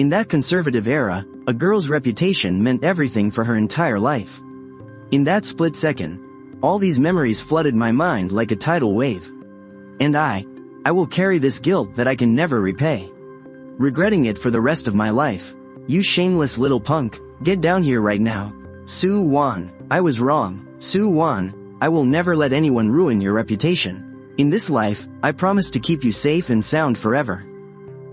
In that conservative era, a girl's reputation meant everything for her entire life. In that split second, all these memories flooded my mind like a tidal wave. And I will carry this guilt that I can never repay, regretting it for the rest of my life. You shameless little punk, get down here right now. Su Wan, I was wrong. Su Wan, I will never let anyone ruin your reputation. In this life, I promise to keep you safe and sound forever.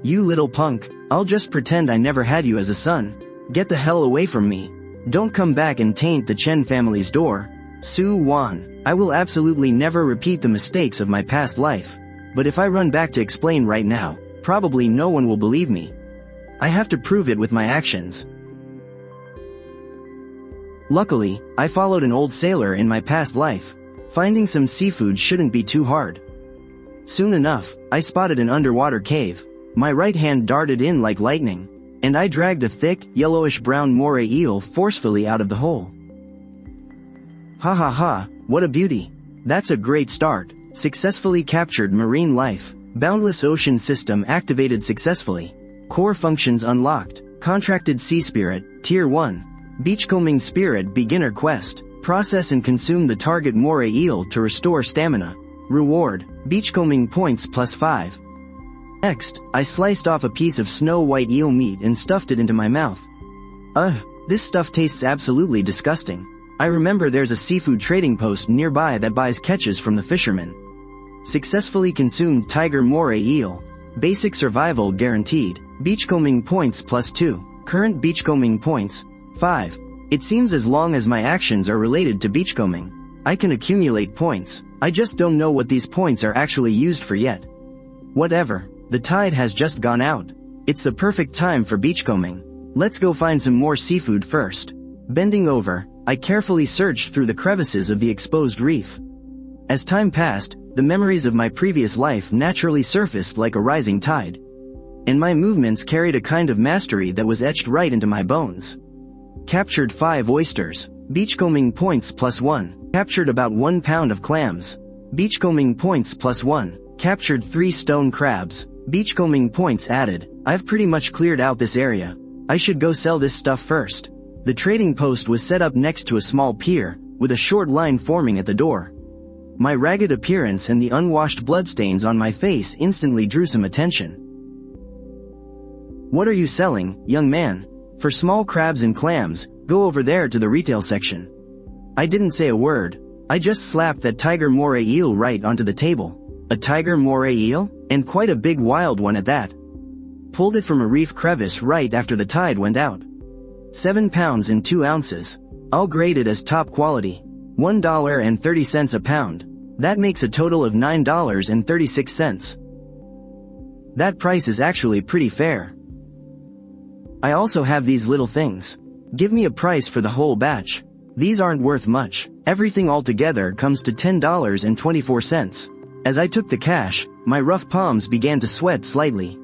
You little punk, I'll just pretend I never had you as a son. Get the hell away from me. Don't come back and taint the Chen family's door. Su Wan, I will absolutely never repeat the mistakes of my past life. But if I run back to explain right now, probably no one will believe me. I have to prove it with my actions. Luckily, I followed an old sailor in my past life. Finding some seafood shouldn't be too hard. Soon enough, I spotted an underwater cave. My right hand darted in like lightning, and I dragged a thick, yellowish-brown moray eel forcefully out of the hole. Ha ha ha, what a beauty. That's a great start. Successfully captured marine life. Boundless ocean system activated successfully. Core functions unlocked. Contracted sea spirit, Tier 1. Beachcombing spirit beginner quest. Process and consume the target moray eel to restore stamina. Reward, beachcombing points +5. Next, I sliced off a piece of snow-white eel meat and stuffed it into my mouth. This stuff tastes absolutely disgusting. I remember there's a seafood trading post nearby that buys catches from the fisherman. Successfully consumed tiger moray eel. Basic survival guaranteed. Beachcombing points +2. Current beachcombing points, 5. It seems as long as my actions are related to beachcombing, I can accumulate points. I just don't know what these points are actually used for yet. Whatever. The tide has just gone out. It's the perfect time for beachcombing. Let's go find some more seafood first. Bending over, I carefully searched through the crevices of the exposed reef. As time passed, the memories of my previous life naturally surfaced like a rising tide. And my movements carried a kind of mastery that was etched right into my bones. Captured 5 oysters. Beachcombing points +1. Captured about 1 pound of clams. Beachcombing points +1. Captured 3 stone crabs. Beachcombing points added. I've pretty much cleared out this area. I should go sell this stuff first. The trading post was set up next to a small pier, with a short line forming at the door. My ragged appearance and the unwashed bloodstains on my face instantly drew some attention. What are you selling, young man? For small crabs and clams, go over there to the retail section. I didn't say a word. I just slapped that tiger moray eel right onto the table. A tiger moray eel? And quite a big wild one at that. Pulled it from a reef crevice right after the tide went out. 7 pounds and 2 ounces. I'll grade it as top quality. $1.30 a pound. That makes a total of $9.36. That price is actually pretty fair. I also have these little things. Give me a price for the whole batch. These aren't worth much. Everything altogether comes to $10.24. As I took the cash, my rough palms began to sweat slightly.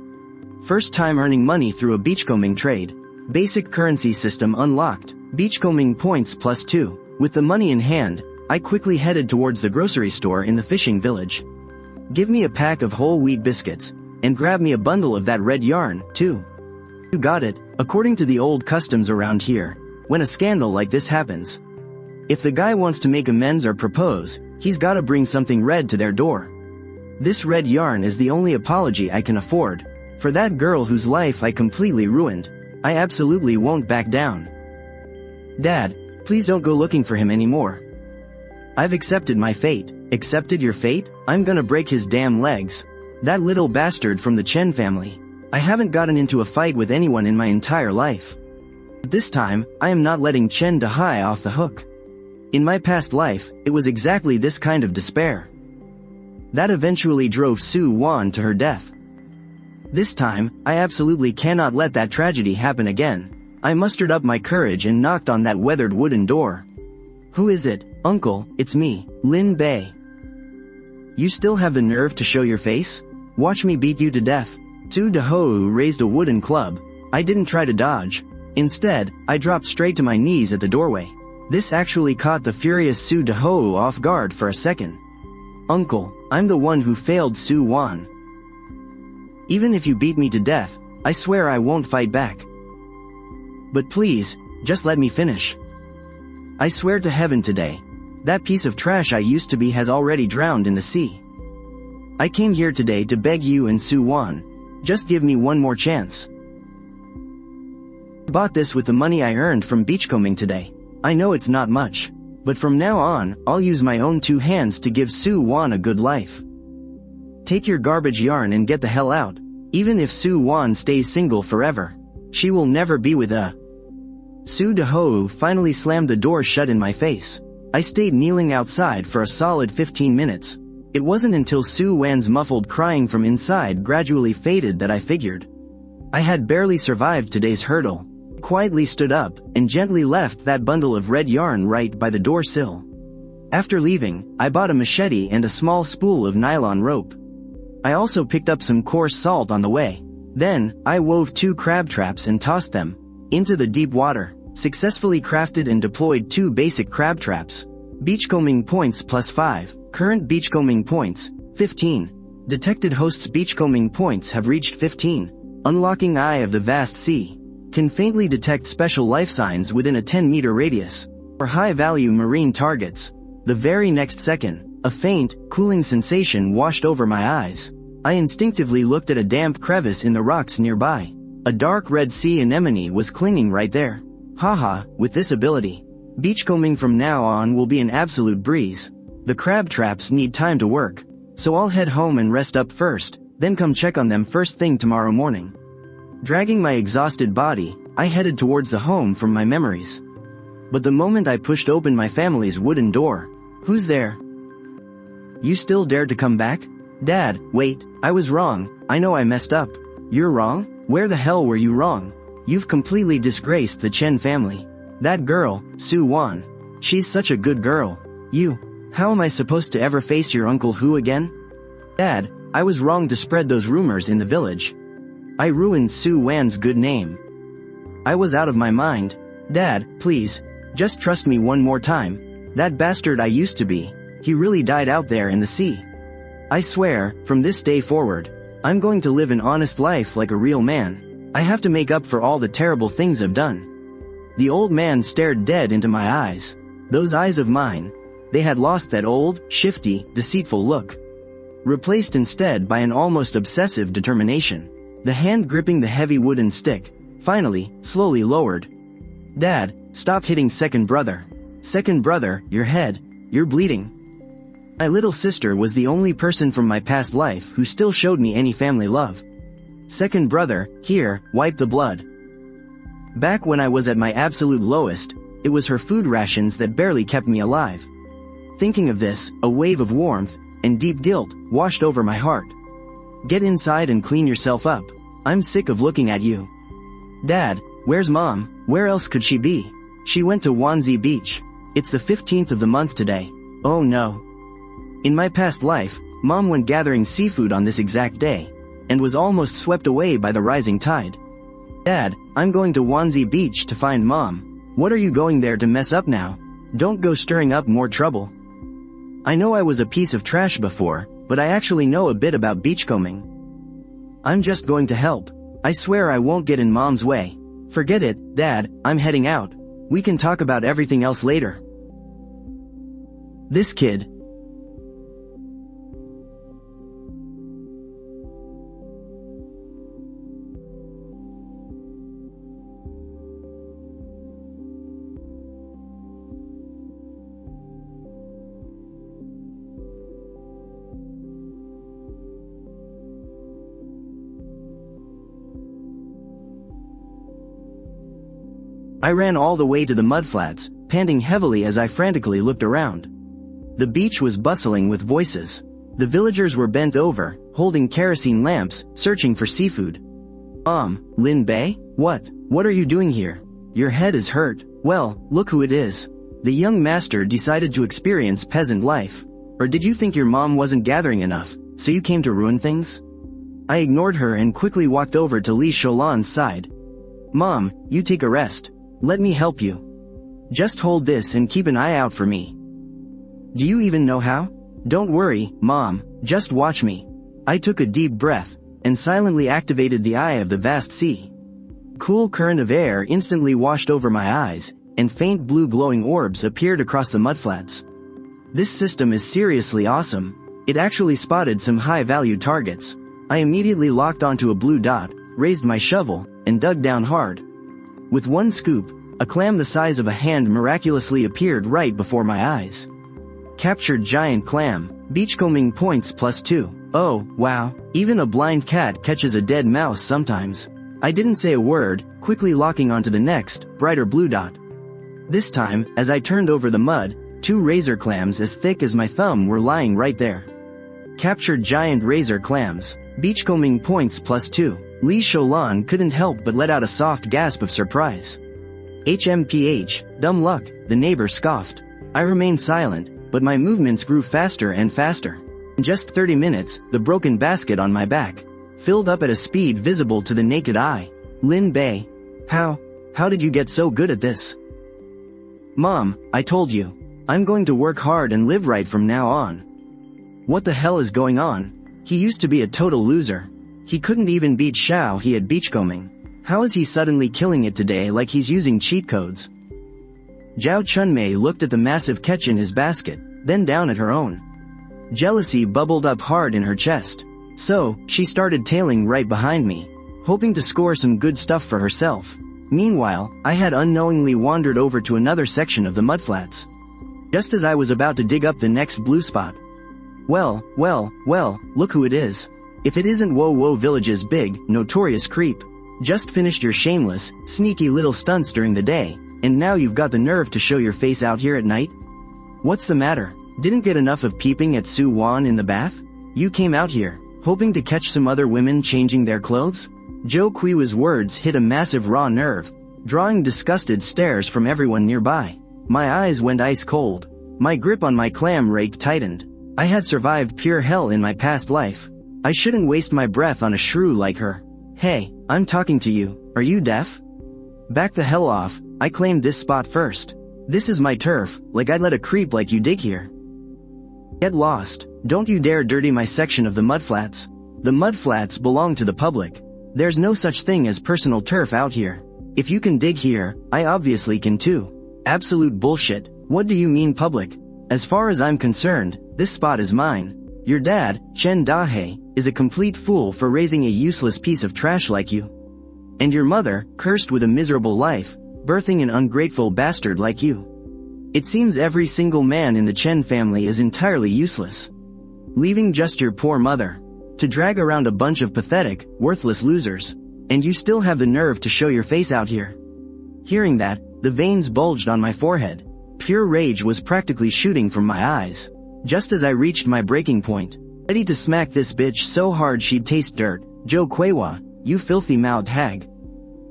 First time earning money through a beachcombing trade. Basic currency system unlocked. Beachcombing points +2. With the money in hand, I quickly headed towards the grocery store in the fishing village. Give me a pack of whole wheat biscuits, and grab me a bundle of that red yarn, too. You got it. According to the old customs around here, when a scandal like this happens, if the guy wants to make amends or propose, he's gotta bring something red to their door. This red yarn is the only apology I can afford. For that girl whose life I completely ruined, I absolutely won't back down. Dad, please don't go looking for him anymore. I've accepted my fate. Accepted your fate? I'm gonna break his damn legs. That little bastard from the Chen family. I haven't gotten into a fight with anyone in my entire life. This time, I am not letting Chen Dahai off the hook. In my past life, it was exactly this kind of despair that eventually drove Su Wan to her death. This time, I absolutely cannot let that tragedy happen again. I mustered up my courage and knocked on that weathered wooden door. Who is it? Uncle, it's me, Lin Bei. You still have the nerve to show your face? Watch me beat you to death. Su Dahou raised a wooden club. I didn't try to dodge. Instead, I dropped straight to my knees at the doorway. This actually caught the furious Su Dahou off guard for a second. Uncle, I'm the one who failed Su Wan. Even if you beat me to death, I swear I won't fight back. But please, just let me finish. I swear to heaven today, that piece of trash I used to be has already drowned in the sea. I came here today to beg you and Su-won, just give me one more chance. I bought this with the money I earned from beachcombing today. I know it's not much, but from now on, I'll use my own 2 hands to give Su-won a good life. Take your garbage yarn and get the hell out. Even if Su-won stays single forever, she will never be with a. Su-dehou finally slammed the door shut in my face. I stayed kneeling outside for a solid 15 minutes. It wasn't until Su-wan's muffled crying from inside gradually faded that I figured I had barely survived today's hurdle. I quietly stood up and gently left that bundle of red yarn right by the door sill. After leaving, I bought a machete and a small spool of nylon rope. I also picked up some coarse salt on the way. Then, I wove 2 crab traps and tossed them into the deep water. Successfully crafted and deployed 2 basic crab traps. Beachcombing points +5. Current beachcombing points, 15. Detected hosts beachcombing points have reached 15. Unlocking Eye of the Vast Sea. Can faintly detect special life signs within a 10-meter radius. For high-value marine targets. The very next second, a faint, cooling sensation washed over my eyes. I instinctively looked at a damp crevice in the rocks nearby. A dark red sea anemone was clinging right there. Haha, with this ability, beachcombing from now on will be an absolute breeze. The crab traps need time to work, so I'll head home and rest up first, then come check on them first thing tomorrow morning. Dragging my exhausted body, I headed towards the home from my memories. But the moment I pushed open my family's wooden door, who's there? You still dared to come back? Dad, wait, I was wrong, I know I messed up. You're wrong? Where the hell were you wrong? You've completely disgraced the Chen family. That girl, Su-won. She's such a good girl. How am I supposed to ever face your Uncle Hu again? Dad, I was wrong to spread those rumors in the village. I ruined Su-wan's good name. I was out of my mind. Dad, please, just trust me one more time. That bastard I used to be, he really died out there in the sea. I swear, from this day forward, I'm going to live an honest life like a real man. I have to make up for all the terrible things I've done. The old man stared dead into my eyes. Those eyes of mine, they had lost that old, shifty, deceitful look. Replaced instead by an almost obsessive determination. The hand gripping the heavy wooden stick, finally, slowly lowered. Dad, stop hitting second brother. Second brother, your head, you're bleeding. My little sister was the only person from my past life who still showed me any family love. Second brother, here, wipe the blood. Back when I was at my absolute lowest, it was her food rations that barely kept me alive. Thinking of this, a wave of warmth and deep guilt washed over my heart. Get inside and clean yourself up. I'm sick of looking at you. Dad, where's Mom? Where else could she be? She went to Wanzi Beach. It's the 15th of the month today. Oh no. In my past life, Mom went gathering seafood on this exact day, and was almost swept away by the rising tide. Dad, I'm going to Wanzi Beach to find Mom. What are you going there to mess up now? Don't go stirring up more trouble. I know I was a piece of trash before, but I actually know a bit about beachcombing. I'm just going to help. I swear I won't get in Mom's way. Forget it, Dad, I'm heading out. We can talk about everything else later. This kid. I ran all the way to the mudflats, panting heavily as I frantically looked around. The beach was bustling with voices. The villagers were bent over, holding kerosene lamps, searching for seafood. Lin Bei? What are you doing here? Your head is hurt. Well, look who it is. The young master decided to experience peasant life. Or did you think your mom wasn't gathering enough, so you came to ruin things? I ignored her and quickly walked over to Li Sholan's side. Mom, you take a rest. Let me help you. Just hold this and keep an eye out for me. Do you even know how? Don't worry, Mom, just watch me. I took a deep breath, and silently activated the eye of the vast sea. Cool current of air instantly washed over my eyes, and faint blue glowing orbs appeared across the mudflats. This system is seriously awesome. It actually spotted some high-valued targets. I immediately locked onto a blue dot, raised my shovel, and dug down hard. With one scoop, a clam the size of a hand miraculously appeared right before my eyes. Captured giant clam, beachcombing points +2. Oh, wow, even a blind cat catches a dead mouse sometimes. I didn't say a word, quickly locking onto the next, brighter blue dot. This time, as I turned over the mud, 2 razor clams as thick as my thumb were lying right there. Captured giant razor clams, beachcombing points +2. Li Sholan couldn't help but let out a soft gasp of surprise. HMPH, dumb luck, the neighbor scoffed. I remained silent, but my movements grew faster and faster. In just 30 minutes, the broken basket on my back filled up at a speed visible to the naked eye. Lin Bei. How did you get so good at this? Mom, I told you. I'm going to work hard and live right from now on. What the hell is going on? He used to be a total loser. He couldn't even beat Xiao he had beachcombing. How is he suddenly killing it today like he's using cheat codes? Zhao Chunmei looked at the massive catch in his basket, then down at her own. Jealousy bubbled up hard in her chest. So, she started tailing right behind me, hoping to score some good stuff for herself. Meanwhile, I had unknowingly wandered over to another section of the mudflats. Just as I was about to dig up the next blue spot. Well, look who it is. If it isn't Wo Wo Village's big, notorious creep. Just finished your shameless, sneaky little stunts during the day, and now you've got the nerve to show your face out here at night? What's the matter? Didn't get enough of peeping at Su Wan in the bath? You came out here, hoping to catch some other women changing their clothes? Zhou Qiwa's words hit a massive raw nerve, drawing disgusted stares from everyone nearby. My eyes went ice cold. My grip on my clam rake tightened. I had survived pure hell in my past life. I shouldn't waste my breath on a shrew like her. Hey, I'm talking to you. Are you deaf? Back the hell off. I claimed this spot first. This is my turf, like I'd let a creep like you dig here. Get lost. Don't you dare dirty my section of the mudflats. The mudflats belong to the public. There's no such thing as personal turf out here. If you can dig here, I obviously can too. Absolute bullshit. What do you mean public? As far as I'm concerned, this spot is mine. Your dad, Chen Dahe, is a complete fool for raising a useless piece of trash like you. And your mother, cursed with a miserable life, birthing an ungrateful bastard like you. It seems every single man in the Chen family is entirely useless. Leaving just your poor mother to drag around a bunch of pathetic, worthless losers. And you still have the nerve to show your face out here. Hearing that, the veins bulged on my forehead. Pure rage was practically shooting from my eyes. Just as I reached my breaking point, ready to smack this bitch so hard she'd taste dirt. Zhou Qiwa, you filthy-mouthed hag.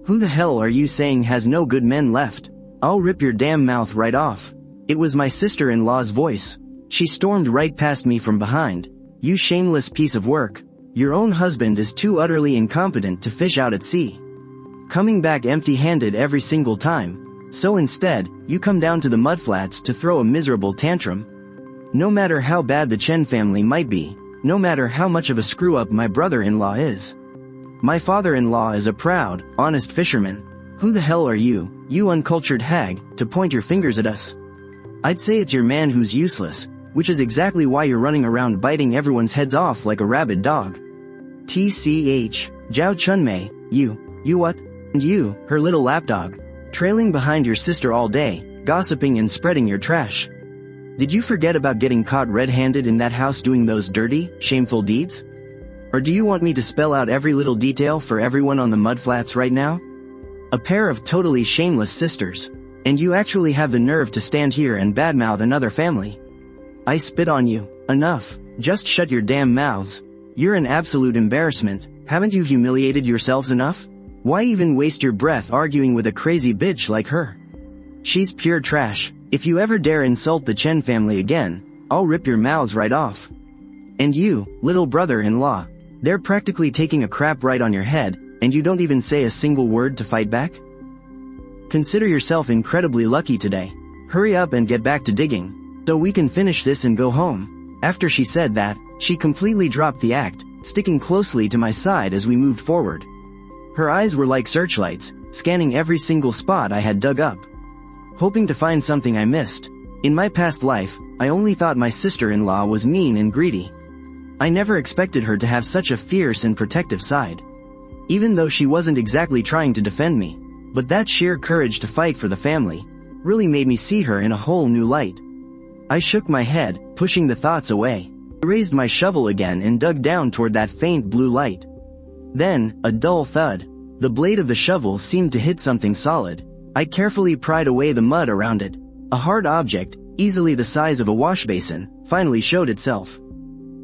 Who the hell are you saying has no good men left? I'll rip your damn mouth right off. It was my sister-in-law's voice. She stormed right past me from behind. You shameless piece of work. Your own husband is too utterly incompetent to fish out at sea. Coming back empty-handed every single time. So instead, you come down to the mudflats to throw a miserable tantrum. No matter how bad the Chen family might be, no matter how much of a screw-up my brother-in-law is. My father-in-law is a proud, honest fisherman. Who the hell are you, you uncultured hag, to point your fingers at us? I'd say it's your man who's useless, which is exactly why you're running around biting everyone's heads off like a rabid dog. TCH, Zhao Chunmei, you what? And you, her little lapdog, trailing behind your sister all day, gossiping and spreading your trash. Did you forget about getting caught red-handed in that house doing those dirty, shameful deeds? Or do you want me to spell out every little detail for everyone on the mudflats right now? A pair of totally shameless sisters. And you actually have the nerve to stand here and badmouth another family. I spit on you. Enough. Just shut your damn mouths. You're an absolute embarrassment. Haven't you humiliated yourselves enough? Why even waste your breath arguing with a crazy bitch like her? She's pure trash. If you ever dare insult the Chen family again, I'll rip your mouths right off. And you, little brother-in-law, they're practically taking a crap right on your head, and you don't even say a single word to fight back? Consider yourself incredibly lucky today. Hurry up and get back to digging, so we can finish this and go home. After she said that, she completely dropped the act, sticking closely to my side as we moved forward. Her eyes were like searchlights, scanning every single spot I had dug up, hoping to find something I missed. In my past life, I only thought my sister-in-law was mean and greedy. I never expected her to have such a fierce and protective side. Even though she wasn't exactly trying to defend me, but that sheer courage to fight for the family really made me see her in a whole new light. I shook my head, pushing the thoughts away. I raised my shovel again and dug down toward that faint blue light. Then, a dull thud. The blade of the shovel seemed to hit something solid. I carefully pried away the mud around it. A hard object, easily the size of a wash basin, finally showed itself.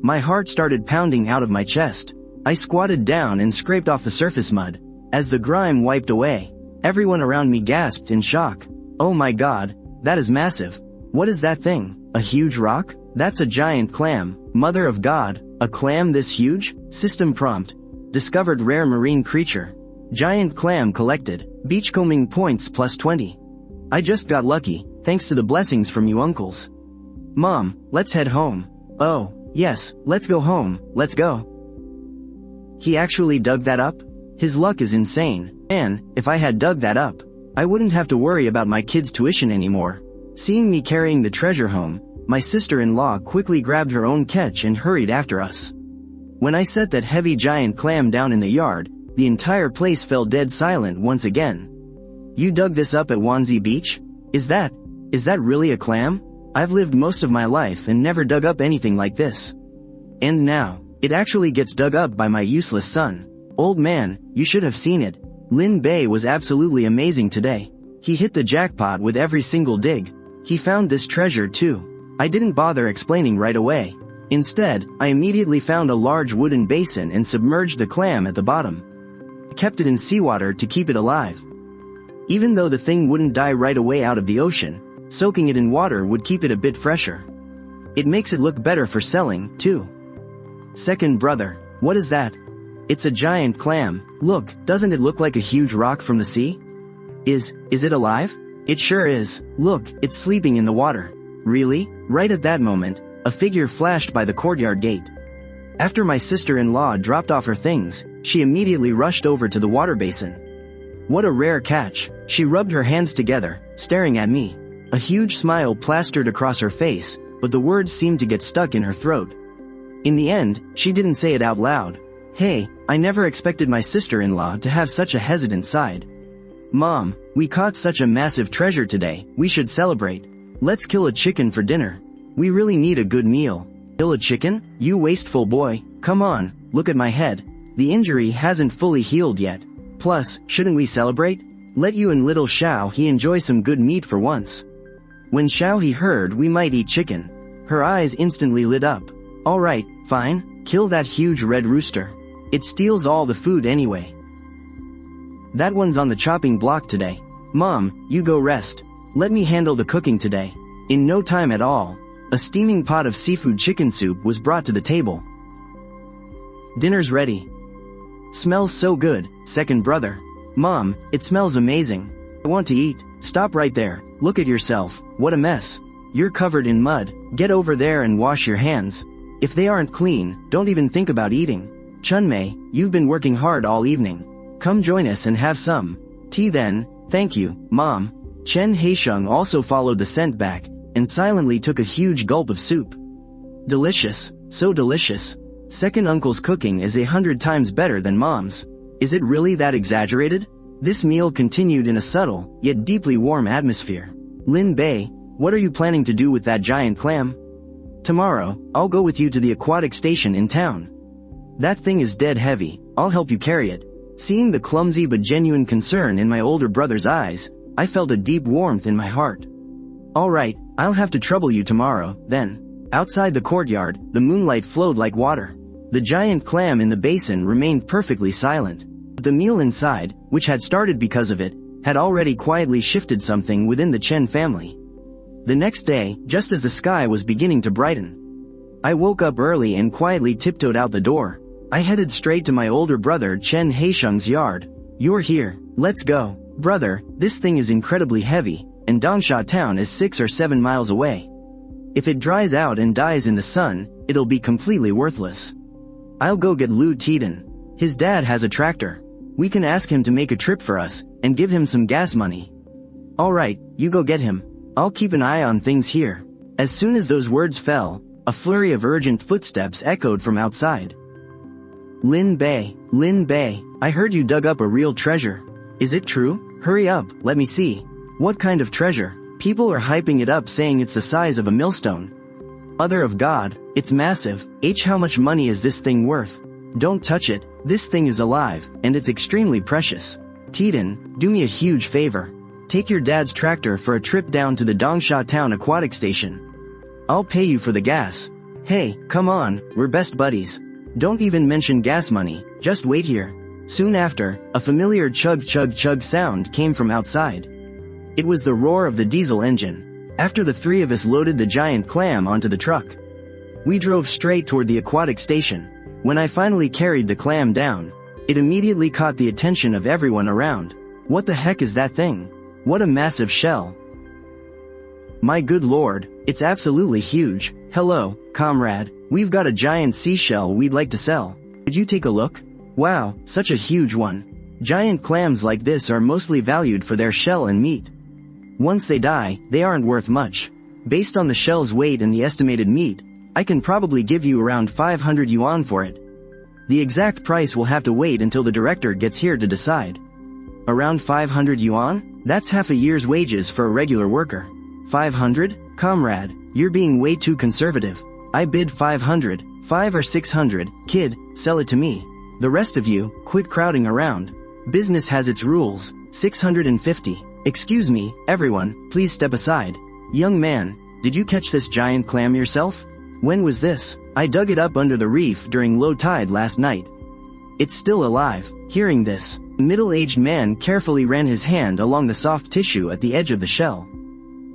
My heart started pounding out of my chest. I squatted down and scraped off the surface mud. As the grime wiped away, everyone around me gasped in shock. Oh my god, that is massive. What is that thing? A huge rock? That's a giant clam. Mother of God, a clam this huge? System prompt. Discovered rare marine creature. Giant clam collected. Beachcombing points +20. I just got lucky, thanks to the blessings from you uncles. Mom, let's head home. Oh, yes, let's go home, let's go. He actually dug that up? His luck is insane. Man, if I had dug that up, I wouldn't have to worry about my kids' tuition anymore. Seeing me carrying the treasure home, my sister-in-law quickly grabbed her own catch and hurried after us. When I set that heavy giant clam down in the yard, the entire place fell dead silent once again. You dug this up at Wanzi Beach? Is that really a clam? I've lived most of my life and never dug up anything like this. And now, it actually gets dug up by my useless son. Old man, you should have seen it. Lin Bei was absolutely amazing today. He hit the jackpot with every single dig. He found this treasure too. I didn't bother explaining right away. Instead, I immediately found a large wooden basin and submerged the clam at the bottom. I kept it in seawater to keep it alive. Even though the thing wouldn't die right away out of the ocean, soaking it in water would keep it a bit fresher. It makes it look better for selling, too. Second brother, what is that? It's a giant clam. Look, doesn't it look like a huge rock from the sea? Is it alive? It sure is. Look, it's sleeping in the water. Really? Right at that moment, a figure flashed by the courtyard gate. After my sister-in-law dropped off her things, she immediately rushed over to the water basin. What a rare catch. She rubbed her hands together, staring at me. A huge smile plastered across her face, but the words seemed to get stuck in her throat. In the end, she didn't say it out loud. Hey, I never expected my sister-in-law to have such a hesitant side. Mom, we caught such a massive treasure today, we should celebrate. Let's kill a chicken for dinner. We really need a good meal. Kill a chicken? You wasteful boy. Come on, look at my head. The injury hasn't fully healed yet. Plus, shouldn't we celebrate? Let you and little Xiao He enjoy some good meat for once. When Xiao He heard we might eat chicken, her eyes instantly lit up. Alright, fine, kill that huge red rooster. It steals all the food anyway. That one's on the chopping block today. Mom, you go rest. Let me handle the cooking today. In no time at all, a steaming pot of seafood chicken soup was brought to the table. Dinner's ready. Smells so good, second brother. Mom, it smells amazing. I want to eat. Stop right there. Look at yourself. What a mess. You're covered in mud. Get over there and wash your hands. If they aren't clean, don't even think about eating. Chunmei, you've been working hard all evening. Come join us and have some tea then. Thank you, Mom. Chen Heisheng also followed the scent back, and silently took a huge gulp of soup. Delicious, so delicious. Second uncle's cooking is 100 times better than Mom's. Is it really that exaggerated? This meal continued in a subtle, yet deeply warm atmosphere. Lin Bei, what are you planning to do with that giant clam? Tomorrow, I'll go with you to the aquatic station in town. That thing is dead heavy, I'll help you carry it. Seeing the clumsy but genuine concern in my older brother's eyes, I felt a deep warmth in my heart. Alright, I'll have to trouble you tomorrow, then. Outside the courtyard, the moonlight flowed like water. The giant clam in the basin remained perfectly silent. But the meal inside, which had started because of it, had already quietly shifted something within the Chen family. The next day, just as the sky was beginning to brighten, I woke up early and quietly tiptoed out the door. I headed straight to my older brother Chen Heisheng's yard. You're here, let's go. Brother, this thing is incredibly heavy, and Dongsha town is 6 or 7 miles away. If it dries out and dies in the sun, it'll be completely worthless. I'll go get Lou Teton. His dad has a tractor. We can ask him to make a trip for us, and give him some gas money. Alright, you go get him. I'll keep an eye on things here. As soon as those words fell, a flurry of urgent footsteps echoed from outside. Lin Bei, I heard you dug up a real treasure. Is it true? Hurry up, let me see. What kind of treasure? People are hyping it up saying it's the size of a millstone. Mother of God, it's massive. How much money is this thing worth? Don't touch it, this thing is alive, and it's extremely precious. Teton, do me a huge favor. Take your dad's tractor for a trip down to the Dongsha Town Aquatic Station. I'll pay you for the gas. Hey, come on, we're best buddies. Don't even mention gas money, just wait here. Soon after, a familiar chug chug chug sound came from outside. It was the roar of the diesel engine. After the three of us loaded the giant clam onto the truck, we drove straight toward the aquatic station. When I finally carried the clam down, it immediately caught the attention of everyone around. What the heck is that thing? What a massive shell. My good lord, it's absolutely huge. Hello, comrade, we've got a giant seashell we'd like to sell. Could you take a look? Wow, such a huge one. Giant clams like this are mostly valued for their shell and meat. Once they die, they aren't worth much. Based on the shell's weight and the estimated meat, I can probably give you around 500 yuan for it. The exact price will have to wait until the director gets here to decide. Around 500 yuan? That's half a year's wages for a regular worker. 500? Comrade, you're being way too conservative. I bid 500, 5 or 600, kid, sell it to me. The rest of you, quit crowding around. Business has its rules. 650. Excuse me, everyone, please step aside. Young man, did you catch this giant clam yourself? When was this? I dug it up under the reef during low tide last night. It's still alive. Hearing this, a middle-aged man carefully ran his hand along the soft tissue at the edge of the shell.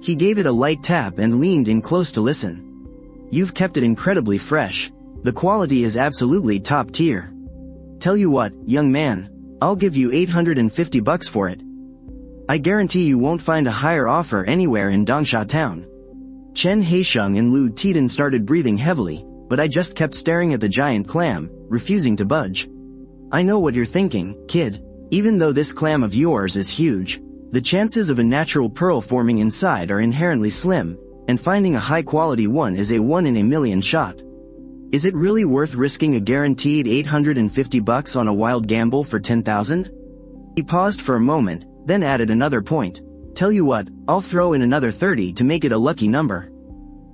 He gave it a light tap and leaned in close to listen. You've kept it incredibly fresh. The quality is absolutely top tier. Tell you what, young man, I'll give you 850 bucks for it. I guarantee you won't find a higher offer anywhere in Dongsha Town. Chen Haisheng and Lu Teton started breathing heavily, but I just kept staring at the giant clam, refusing to budge. I know what you're thinking, kid. Even though this clam of yours is huge, the chances of a natural pearl forming inside are inherently slim, and finding a high-quality one is a 1 in a million shot. Is it really worth risking a guaranteed 850 bucks on a wild gamble for 10,000? He paused for a moment, then added another point. Tell you what, I'll throw in another 30 to make it a lucky number.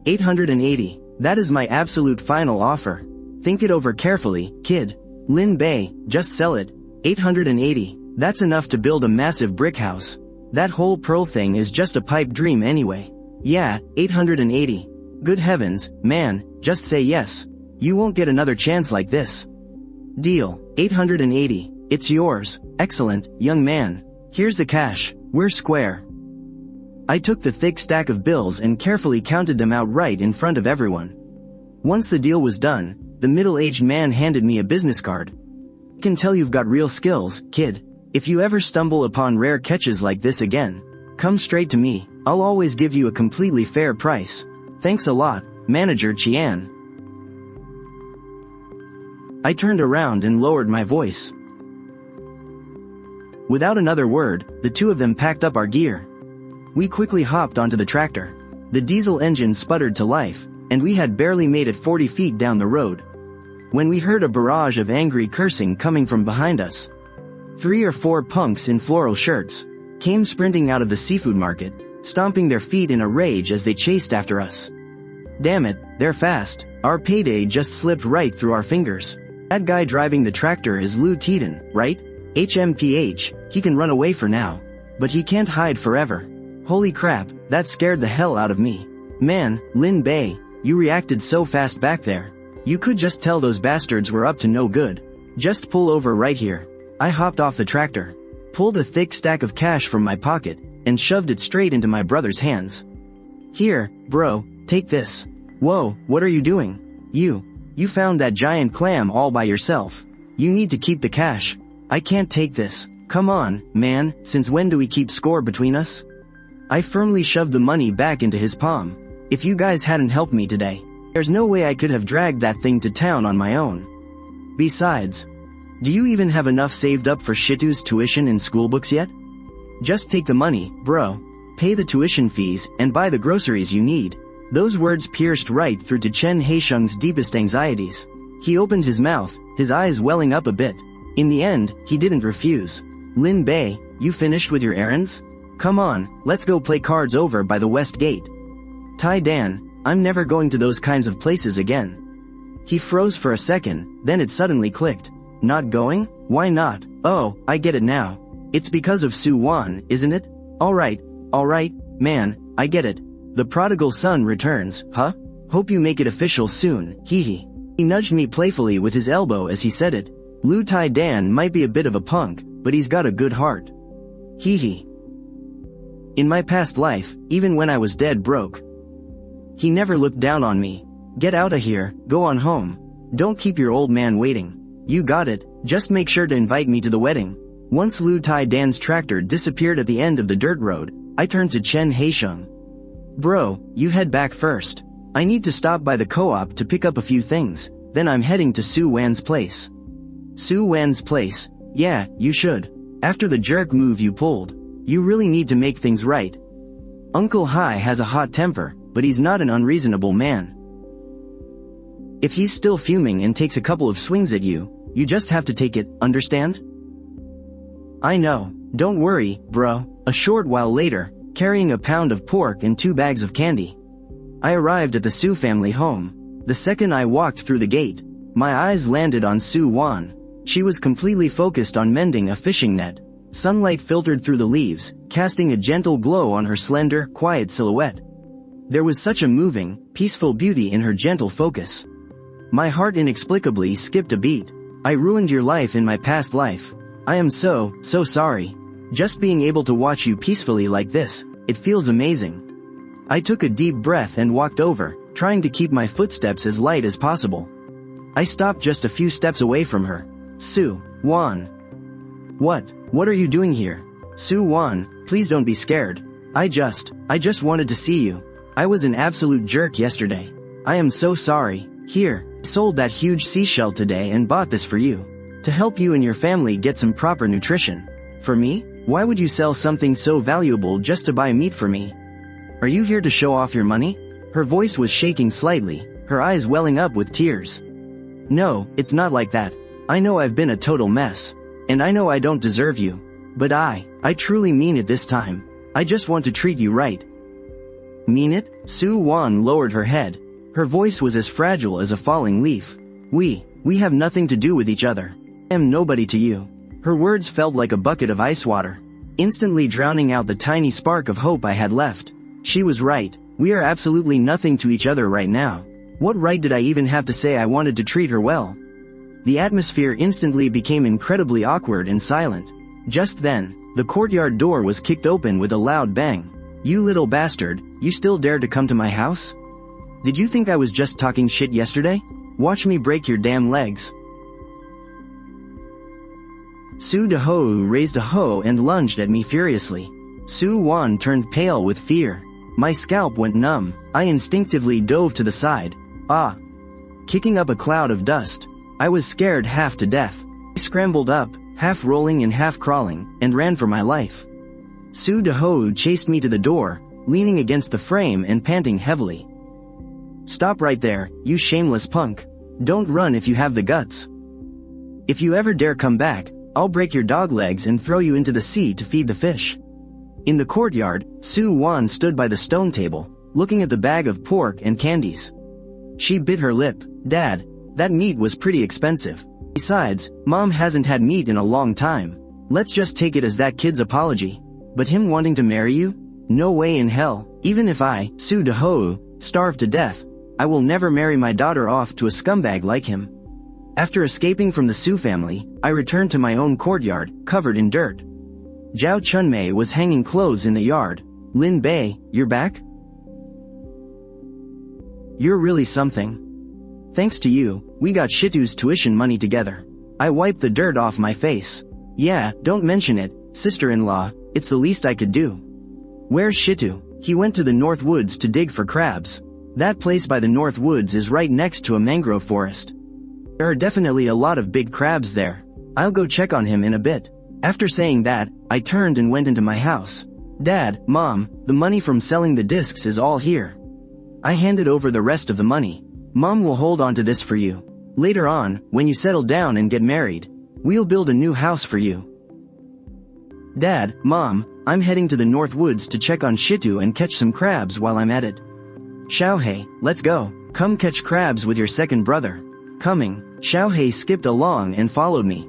880. That is my absolute final offer. Think it over carefully, kid. Lin Bei, just sell it. 880. That's enough to build a massive brick house. That whole pearl thing is just a pipe dream anyway. Yeah, 880. Good heavens, man, just say yes. You won't get another chance like this. Deal, 880. It's yours. Excellent, young man. Here's the cash. We're square. I took the thick stack of bills and carefully counted them out right in front of everyone. Once the deal was done, the middle-aged man handed me a business card. I can tell you've got real skills, kid. If you ever stumble upon rare catches like this again, come straight to me. I'll always give you a completely fair price. Thanks a lot, Manager Qian. I turned around and lowered my voice. Without another word, the two of them packed up our gear. We quickly hopped onto the tractor. The diesel engine sputtered to life, and we had barely made it 40 feet down the road when we heard a barrage of angry cursing coming from behind us. 3 or 4 punks in floral shirts came sprinting out of the seafood market, stomping their feet in a rage as they chased after us. Damn it, they're fast. Our payday just slipped right through our fingers. That guy driving the tractor is Lu Teton, right? HMPH, he can run away for now. But he can't hide forever. Holy crap, that scared the hell out of me. Man, Lin Bei, you reacted so fast back there. You could just tell those bastards were up to no good. Just pull over right here. I hopped off the tractor, pulled a thick stack of cash from my pocket, and shoved it straight into my brother's hands. Here, bro, take this. Whoa, what are you doing? You found that giant clam all by yourself. You need to keep the cash. I can't take this. Come on, man, since when do we keep score between us? I firmly shoved the money back into his palm. If you guys hadn't helped me today, there's no way I could have dragged that thing to town on my own. Besides, do you even have enough saved up for Shitu's tuition and school books yet? Just take the money, bro. Pay the tuition fees and buy the groceries you need. Those words pierced right through to Chen Haisheng's deepest anxieties. He opened his mouth, his eyes welling up a bit. In the end, he didn't refuse. Lin Bei, you finished with your errands? Come on, let's go play cards over by the west gate. Tai Dan, I'm never going to those kinds of places again. He froze for a second, then it suddenly clicked. Not going? Why not? Oh, I get it now. It's because of Su Wan, isn't it? Alright, man, I get it. The prodigal son returns, huh? Hope you make it official soon, hee. He nudged me playfully with his elbow as he said it. Lu Tai Dan might be a bit of a punk, but he's got a good heart. Hee. In my past life, even when I was dead broke, he never looked down on me. Get out of here, go on home. Don't keep your old man waiting. You got it, just make sure to invite me to the wedding. Once Lu Tai Dan's tractor disappeared at the end of the dirt road, I turned to Chen Haisheng. Bro, you head back first. I need to stop by the co-op to pick up a few things, then I'm heading to Su Wan's place. Su Wan's place? Yeah, you should. After the jerk move you pulled, you really need to make things right. Uncle Hai has a hot temper, but he's not an unreasonable man. If he's still fuming and takes a couple of swings at you, you just have to take it, understand? I know, don't worry, bro. A short while later, carrying a pound of pork and 2 bags of candy, I arrived at the Su family home. The second I walked through the gate, my eyes landed on Su Wan. She was completely focused on mending a fishing net. Sunlight filtered through the leaves, casting a gentle glow on her slender, quiet silhouette. There was such a moving, peaceful beauty in her gentle focus. My heart inexplicably skipped a beat. I ruined your life in my past life. I am so sorry. Just being able to watch you peacefully like this, it feels amazing. I took a deep breath and walked over, trying to keep my footsteps as light as possible. I stopped just a few steps away from her. Su Wan. What are you doing here? Su Wan, please don't be scared. I just wanted to see you. I was an absolute jerk yesterday. I am so sorry. Here, I sold that huge seashell today and bought this for you. To help you and your family get some proper nutrition. For me? Why would you sell something so valuable just to buy meat for me? Are you here to show off your money? Her voice was shaking slightly, her eyes welling up with tears. No, it's not like that. I know I've been a total mess. And I know I don't deserve you. But I truly mean it this time. I just want to treat you right. Mean it? Su Wan lowered her head. Her voice was as fragile as a falling leaf. We have nothing to do with each other. I am nobody to you. Her words felt like a bucket of ice water, instantly drowning out the tiny spark of hope I had left. She was right. We are absolutely nothing to each other right now. What right did I even have to say I wanted to treat her well? The atmosphere instantly became incredibly awkward and silent. Just then, the courtyard door was kicked open with a loud bang. You little bastard, you still dare to come to my house? Did you think I was just talking shit yesterday? Watch me break your damn legs. Su Dehou raised a hoe and lunged at me furiously. Su Wan turned pale with fear. My scalp went numb. I instinctively dove to the side. Kicking up a cloud of dust. I was scared half to death. I scrambled up, half rolling and half crawling, and ran for my life. Su Dehou chased me to the door, leaning against the frame and panting heavily. Stop right there, you shameless punk. Don't run if you have the guts. If you ever dare come back, I'll break your dog legs and throw you into the sea to feed the fish. In the courtyard, Su Wan stood by the stone table, looking at the bag of pork and candies. She bit her lip. Dad, that meat was pretty expensive. Besides, Mom hasn't had meat in a long time. Let's just take it as that kid's apology. But him wanting to marry you? No way in hell. Even if I, Su Dehou, starve to death, I will never marry my daughter off to a scumbag like him. After escaping from the Su family, I returned to my own courtyard, covered in dirt. Zhao Chunmei was hanging clothes in the yard. Lin Bei, you're back? You're really something. Thanks to you, we got Shitu's tuition money together. I wiped the dirt off my face. Yeah, don't mention it, sister-in-law, it's the least I could do. Where's Shitu? He went to the North Woods to dig for crabs. That place by the North Woods is right next to a mangrove forest. There are definitely a lot of big crabs there. I'll go check on him in a bit. After saying that, I turned and went into my house. Dad, Mom, the money from selling the discs is all here. I handed over the rest of the money. Mom will hold on to this for you. Later on, when you settle down and get married, we'll build a new house for you. Dad, Mom, I'm heading to the North Woods to check on Shitu and catch some crabs while I'm at it. Xiaohei, let's go. Come catch crabs with your second brother. Coming, Xiaohei skipped along and followed me.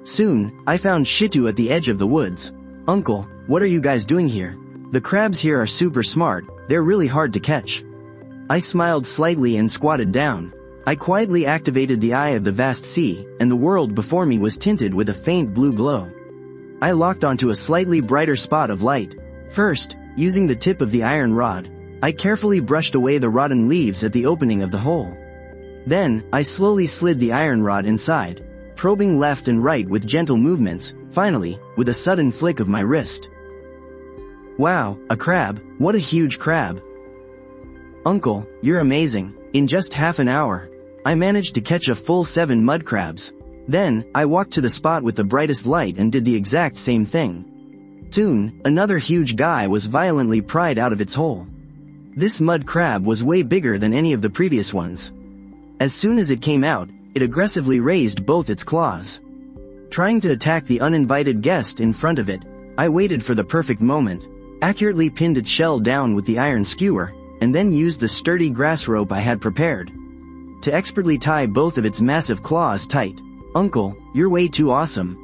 Soon, I found Shitu at the edge of the woods. Uncle, what are you guys doing here? The crabs here are super smart, they're really hard to catch. I smiled slightly and squatted down. I quietly activated the eye of the vast sea, and the world before me was tinted with a faint blue glow. I locked onto a slightly brighter spot of light. First, using the tip of the iron rod, I carefully brushed away the rotten leaves at the opening of the hole. Then, I slowly slid the iron rod inside, probing left and right with gentle movements, finally, with a sudden flick of my wrist. Wow, a crab, what a huge crab. Uncle, you're amazing. In just half an hour, I managed to catch a full 7 mud crabs. Then, I walked to the spot with the brightest light and did the exact same thing. Soon, another huge guy was violently pried out of its hole. This mud crab was way bigger than any of the previous ones. As soon as it came out, it aggressively raised both its claws. Trying to attack the uninvited guest in front of it, I waited for the perfect moment, accurately pinned its shell down with the iron skewer, and then used the sturdy grass rope I had prepared to expertly tie both of its massive claws tight. Uncle, you're way too awesome.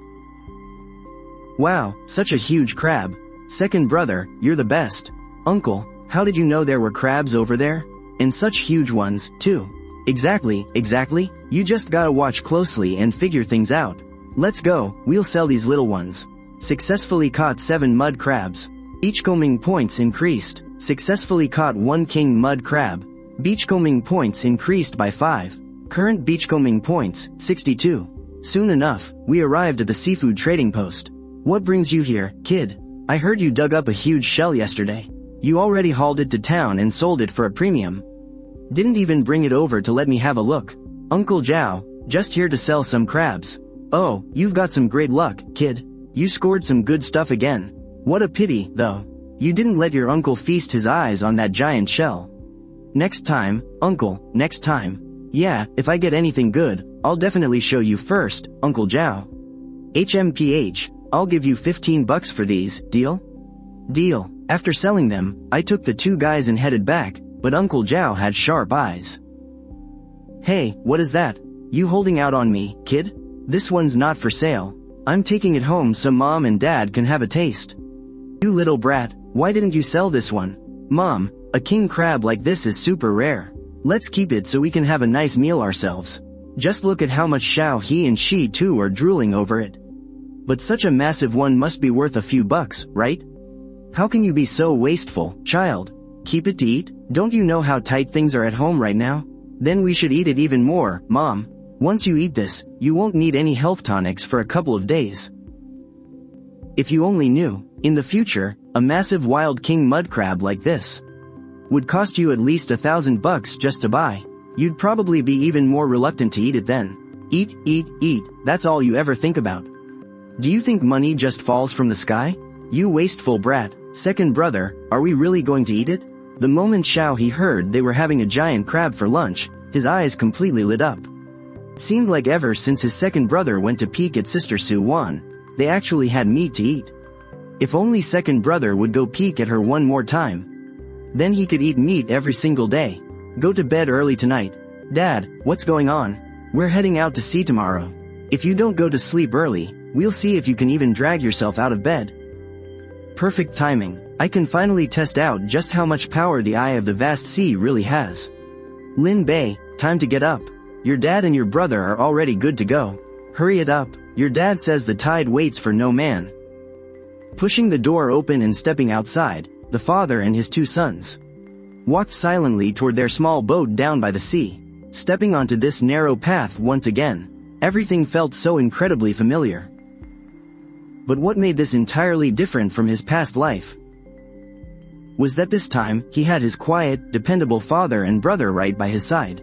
Wow, such a huge crab. Second brother, you're the best. Uncle, how did you know there were crabs over there? And such huge ones, too. Exactly. You just gotta watch closely and figure things out. Let's go, we'll sell these little ones. Successfully caught 7 mud crabs. Beachcombing points increased. Successfully caught 1 king mud crab. Beachcombing points increased by 5. Current beachcombing points, 62. Soon enough, we arrived at the seafood trading post. What brings you here, kid? I heard you dug up a huge shell yesterday. You already hauled it to town and sold it for a premium. Didn't even bring it over to let me have a look. Uncle Zhao, just here to sell some crabs. Oh, you've got some great luck, kid. You scored some good stuff again. What a pity, though. You didn't let your uncle feast his eyes on that giant shell. Next time, uncle, next time. Yeah, if I get anything good, I'll definitely show you first, Uncle Zhao. HMPH, I'll give you $15 for these, deal? Deal. After selling them, I took the 2 guys and headed back, but Uncle Zhao had sharp eyes. Hey, what is that? You holding out on me, kid? This one's not for sale. I'm taking it home so Mom and Dad can have a taste. You little brat, why didn't you sell this one? Mom, a king crab like this is super rare. Let's keep it so we can have a nice meal ourselves. Just look at how much Xiao he and she too are drooling over it. But such a massive one must be worth a few bucks, right? How can you be so wasteful, child? Keep it to eat? Don't you know how tight things are at home right now? Then we should eat it even more, Mom. Once you eat this, you won't need any health tonics for a couple of days. If you only knew, in the future, a massive wild king mud crab like this would cost you at least $1,000 just to buy. You'd probably be even more reluctant to eat it then. Eat, that's all you ever think about. Do you think money just falls from the sky? You wasteful brat. Second brother, are we really going to eat it? The moment Xiao he heard they were having a giant crab for lunch, his eyes completely lit up. It seemed like ever since his second brother went to peek at Sister Su Wan, they actually had meat to eat. If only second brother would go peek at her one more time. Then he could eat meat every single day. Go to bed early tonight. Dad, what's going on? We're heading out to sea tomorrow. If you don't go to sleep early, we'll see if you can even drag yourself out of bed. Perfect timing. I can finally test out just how much power the eye of the vast sea really has. Lin Bei, time to get up. Your dad and your brother are already good to go. Hurry it up. Your dad says the tide waits for no man. Pushing the door open and stepping outside, the father and his 2 sons walked silently toward their small boat down by the sea. Stepping onto this narrow path once again, everything felt so incredibly familiar. But what made this entirely different from his past life? was that this time, he had his quiet, dependable father and brother right by his side.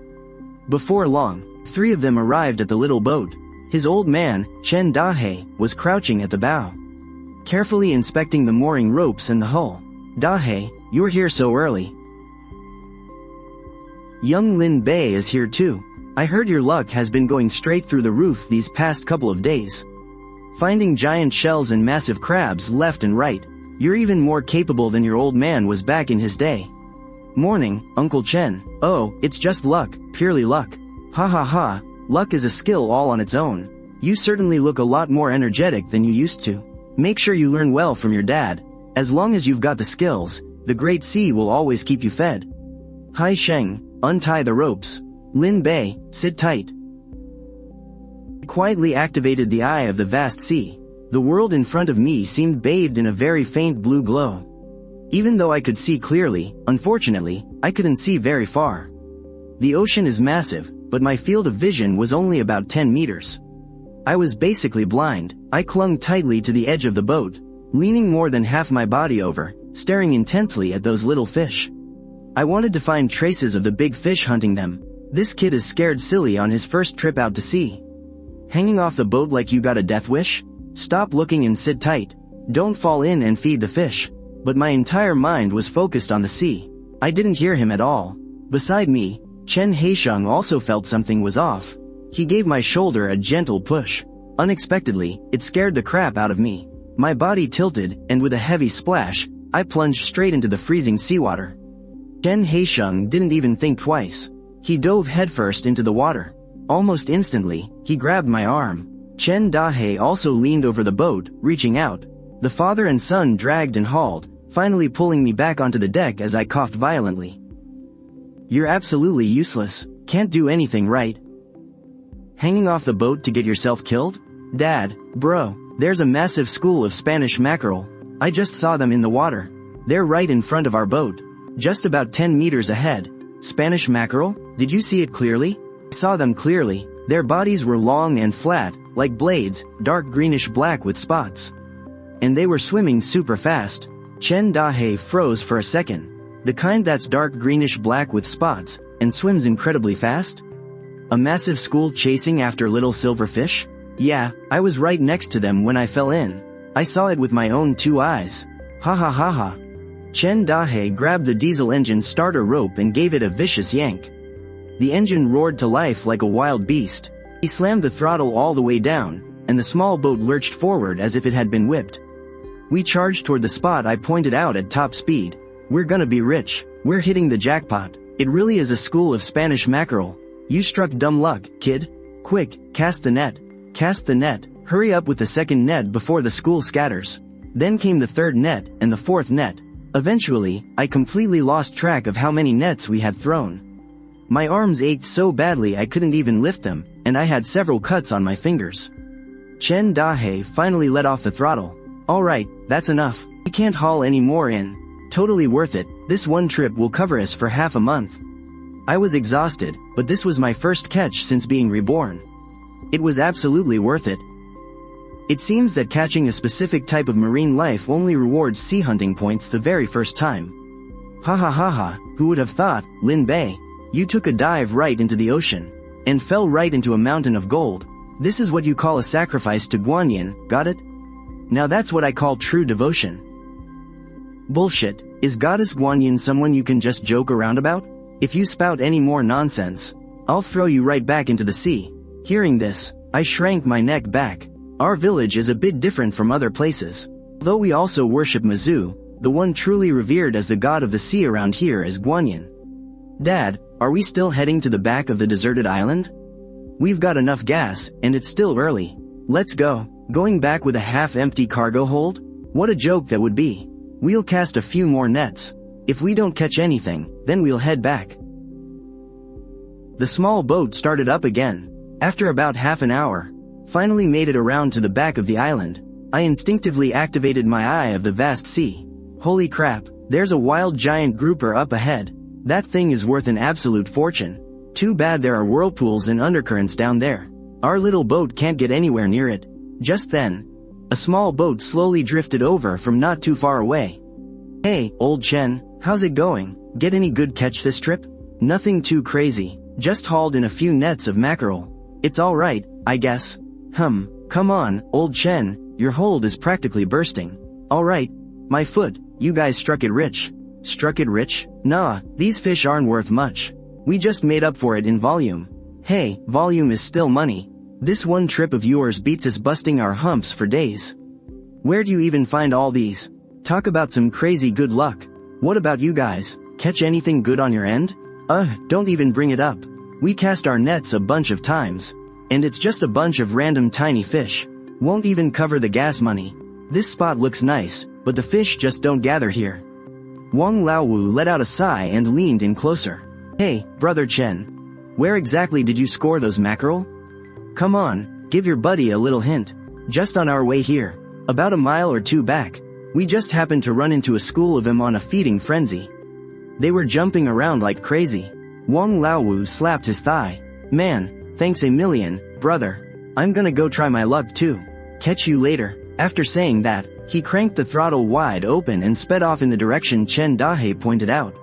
Before long, 3 of them arrived at the little boat. His old man, Chen Dahe, was crouching at the bow, carefully inspecting the mooring ropes and the hull. "Dahe, you're here so early. Young Lin Bei is here too. I heard your luck has been going straight through the roof these past couple of days. Finding giant shells and massive crabs left and right. You're even more capable than your old man was back in his day." "Morning, Uncle Chen. Oh, it's just luck, purely luck. Ha ha ha, luck is a skill all on its own. You certainly look a lot more energetic than you used to. Make sure you learn well from your dad. As long as you've got the skills, the Great Sea will always keep you fed." "Hai Sheng, untie the ropes. Lin Bei, sit tight." I quietly activated the eye of the vast sea. The world in front of me seemed bathed in a very faint blue glow. Even though I could see clearly, unfortunately, I couldn't see very far. The ocean is massive, but my field of vision was only about 10 meters. I was basically blind. I clung tightly to the edge of the boat, leaning more than half my body over, staring intensely at those little fish. I wanted to find traces of the big fish hunting them. This kid is scared silly on his first trip out to sea. Hanging off the boat like you got a death wish? Stop looking and sit tight. Don't fall in and feed the fish. But my entire mind was focused on the sea. I didn't hear him at all. Beside me, Chen Haisheng also felt something was off. He gave my shoulder a gentle push. Unexpectedly, it scared the crap out of me. My body tilted, and with a heavy splash, I plunged straight into the freezing seawater. Chen Haisheng didn't even think twice. He dove headfirst into the water. Almost instantly, he grabbed my arm. Chen Dahe also leaned over the boat, reaching out. The father and son dragged and hauled, finally pulling me back onto the deck as I coughed violently. "You're absolutely useless. Can't do anything right. Hanging off the boat to get yourself killed? Dad, bro, there's a massive school of Spanish mackerel. I just saw them in the water. They're right in front of our boat. Just about 10 meters ahead. Spanish mackerel? Did you see it clearly?" I saw them clearly. Their bodies were long and flat, like blades, dark greenish black with spots. And they were swimming super fast. Chen Dahe froze for a second. The kind that's dark greenish black with spots, and swims incredibly fast? A massive school chasing after little silver fish? Yeah, I was right next to them when I fell in. I saw it with my own 2 eyes. Ha ha ha ha. Chen Dahe grabbed the diesel engine starter rope and gave it a vicious yank. The engine roared to life like a wild beast. He slammed the throttle all the way down, and the small boat lurched forward as if it had been whipped. We charged toward the spot I pointed out at top speed. "We're gonna be rich. We're hitting the jackpot. It really is a school of Spanish mackerel. You struck dumb luck, kid. Quick, cast the net. Cast the net. Hurry up with the second net before the school scatters." Then came the third net, and the fourth net. Eventually, I completely lost track of how many nets we had thrown. My arms ached so badly I couldn't even lift them, and I had several cuts on my fingers. Chen Dahe finally let off the throttle. "Alright, that's enough. We can't haul any more in. Totally worth it. This one trip will cover us for half a month." I was exhausted, but this was my first catch since being reborn. It was absolutely worth it. It seems that catching a specific type of marine life only rewards sea hunting points the very first time. Ha ha ha ha, who would have thought, Lin Bei? You took a dive right into the ocean, and fell right into a mountain of gold. This is what you call a sacrifice to Guanyin, got it? Now that's what I call true devotion. Bullshit, is Goddess Guanyin someone you can just joke around about? If you spout any more nonsense, I'll throw you right back into the sea. Hearing this, I shrank my neck back. Our village is a bit different from other places. Though we also worship Mizu, the one truly revered as the god of the sea around here is Guanyin. Dad, are we still heading to the back of the deserted island? We've got enough gas, and it's still early. Let's go. Going back with a half-empty cargo hold? What a joke that would be. We'll cast a few more nets. If we don't catch anything, then we'll head back. The small boat started up again. After about half an hour, finally made it around to the back of the island. I instinctively activated my eye of the vast sea. Holy crap, there's a wild giant grouper up ahead. That thing is worth an absolute fortune. Too bad there are whirlpools and undercurrents down there. Our little boat can't get anywhere near it. Just then, a small boat slowly drifted over from not too far away. Hey, old Chen, how's it going? Get any good catch this trip? Nothing too crazy, just hauled in a few nets of mackerel. It's alright, I guess. Come on, old Chen, your hold is practically bursting. Alright, my foot, you guys struck it rich. Struck it rich? Nah, these fish aren't worth much. We just made up for it in volume. Hey, volume is still money. This one trip of yours beats us busting our humps for days. Where do you even find all these? Talk about some crazy good luck. What about you guys? Catch anything good on your end? Don't even bring it up. We cast our nets a bunch of times. And it's just a bunch of random tiny fish. Won't even cover the gas money. This spot looks nice, but the fish just don't gather here. Wang Laowu let out a sigh and leaned in closer. Hey, brother Chen. Where exactly did you score those mackerel? Come on, give your buddy a little hint. Just on our way here. About a mile or two back. We just happened to run into a school of them on a feeding frenzy. They were jumping around like crazy. Wang Laowu slapped his thigh. Man, thanks a million, brother. I'm gonna go try my luck too. Catch you later. After saying that, he cranked the throttle wide open and sped off in the direction Chen Dahe pointed out.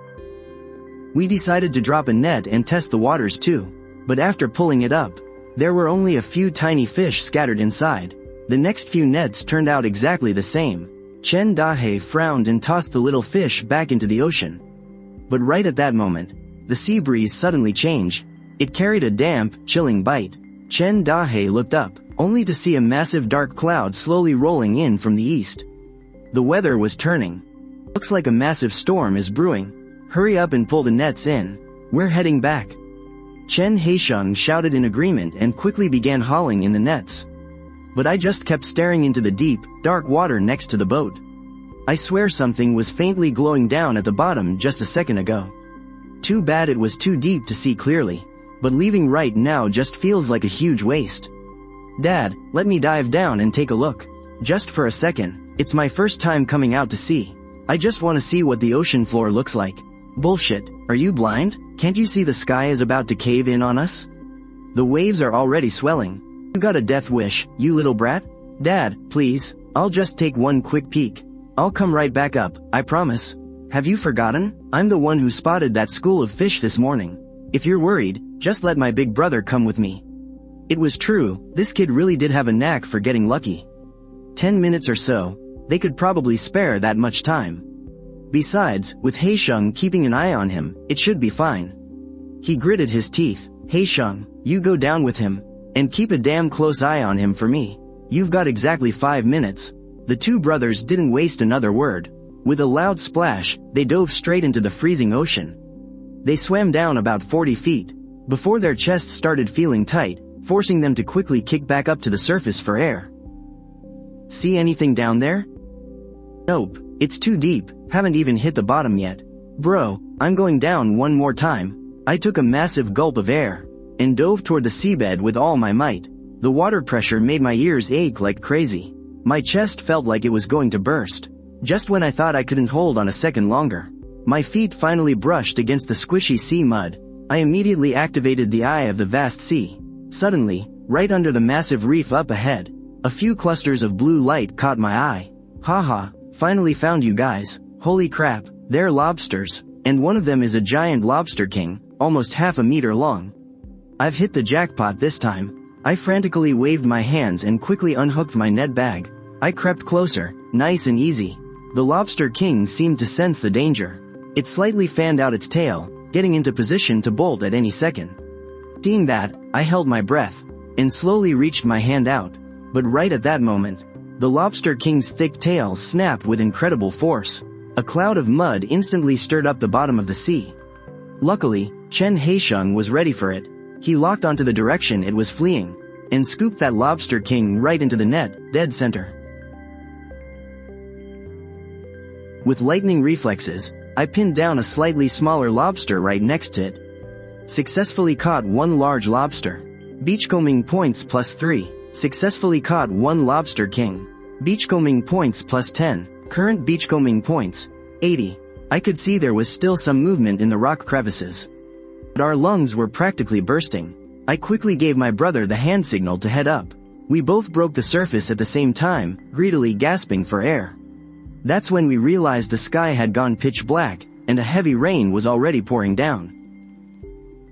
We decided to drop a net and test the waters too. But after pulling it up, there were only a few tiny fish scattered inside. The next few nets turned out exactly the same. Chen Dahe frowned and tossed the little fish back into the ocean. But right at that moment, the sea breeze suddenly changed. It carried a damp, chilling bite. Chen Dahe looked up, only to see a massive dark cloud slowly rolling in from the east. The weather was turning. Looks like a massive storm is brewing. Hurry up and pull the nets in. We're heading back. Chen Haisheng shouted in agreement and quickly began hauling in the nets. But I just kept staring into the deep, dark water next to the boat. I swear something was faintly glowing down at the bottom just a second ago. Too bad it was too deep to see clearly, but leaving right now just feels like a huge waste. Dad, let me dive down and take a look. Just for a second, it's my first time coming out to sea. I just want to see what the ocean floor looks like. Bullshit, are you blind? Can't you see the sky is about to cave in on us? The waves are already swelling. You got a death wish, you little brat? Dad, please, I'll just take one quick peek. I'll come right back up, I promise. Have you forgotten? I'm the one who spotted that school of fish this morning. If you're worried, just let my big brother come with me. It was true, this kid really did have a knack for getting lucky. 10 minutes or so, they could probably spare that much time. Besides, with Haisheng keeping an eye on him, it should be fine. He gritted his teeth. Haisheng, you go down with him, and keep a damn close eye on him for me. You've got exactly 5 minutes. The two brothers didn't waste another word. With a loud splash, they dove straight into the freezing ocean. They swam down about 40 feet, before their chests started feeling tight, forcing them to quickly kick back up to the surface for air. See anything down there? Nope, it's too deep, haven't even hit the bottom yet. Bro, I'm going down one more time. I took a massive gulp of air, and dove toward the seabed with all my might. The water pressure made my ears ache like crazy. My chest felt like it was going to burst. Just when I thought I couldn't hold on a second longer, my feet finally brushed against the squishy sea mud. I immediately activated the eye of the vast sea. Suddenly, right under the massive reef up ahead, a few clusters of blue light caught my eye. Haha, finally found you guys. Holy crap, they're lobsters, and one of them is a giant lobster king, almost half a meter long. I've hit the jackpot this time. I frantically waved my hands and quickly unhooked my net bag. I crept closer, nice and easy. The lobster king seemed to sense the danger. It slightly fanned out its tail, getting into position to bolt at any second. Seeing that, I held my breath, and slowly reached my hand out. But right at that moment, the lobster king's thick tail snapped with incredible force. A cloud of mud instantly stirred up the bottom of the sea. Luckily, Chen Haisheng was ready for it. He locked onto the direction it was fleeing, and scooped that lobster king right into the net, dead center. With lightning reflexes, I pinned down a slightly smaller lobster right next to it. Successfully caught one large lobster. Beachcombing points +3. Successfully caught one lobster king. Beachcombing points +10. Current beachcombing points, 80. I could see there was still some movement in the rock crevices. But our lungs were practically bursting. I quickly gave my brother the hand signal to head up. We both broke the surface at the same time, greedily gasping for air. That's when we realized the sky had gone pitch black, and a heavy rain was already pouring down.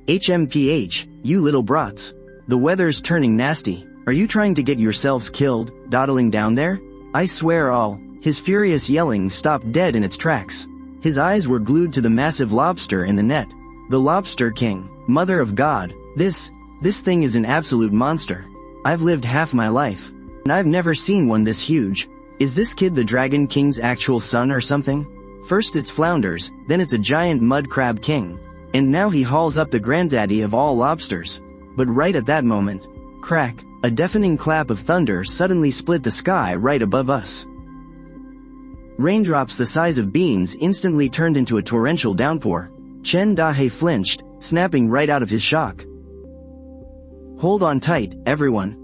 HMPH, you little brats. The weather's turning nasty. Are you trying to get yourselves killed, dawdling down there? I swear all. His furious yelling stopped dead in its tracks. His eyes were glued to the massive lobster in the net. The lobster king, mother of God. This thing is an absolute monster. I've lived half my life, and I've never seen one this huge. Is this kid the Dragon King's actual son or something? First it's flounders, then it's a giant mud crab king. And now he hauls up the granddaddy of all lobsters. But right at that moment, crack, a deafening clap of thunder suddenly split the sky right above us. Raindrops the size of beans instantly turned into a torrential downpour. Chen Dahe flinched, snapping right out of his shock. Hold on tight, everyone.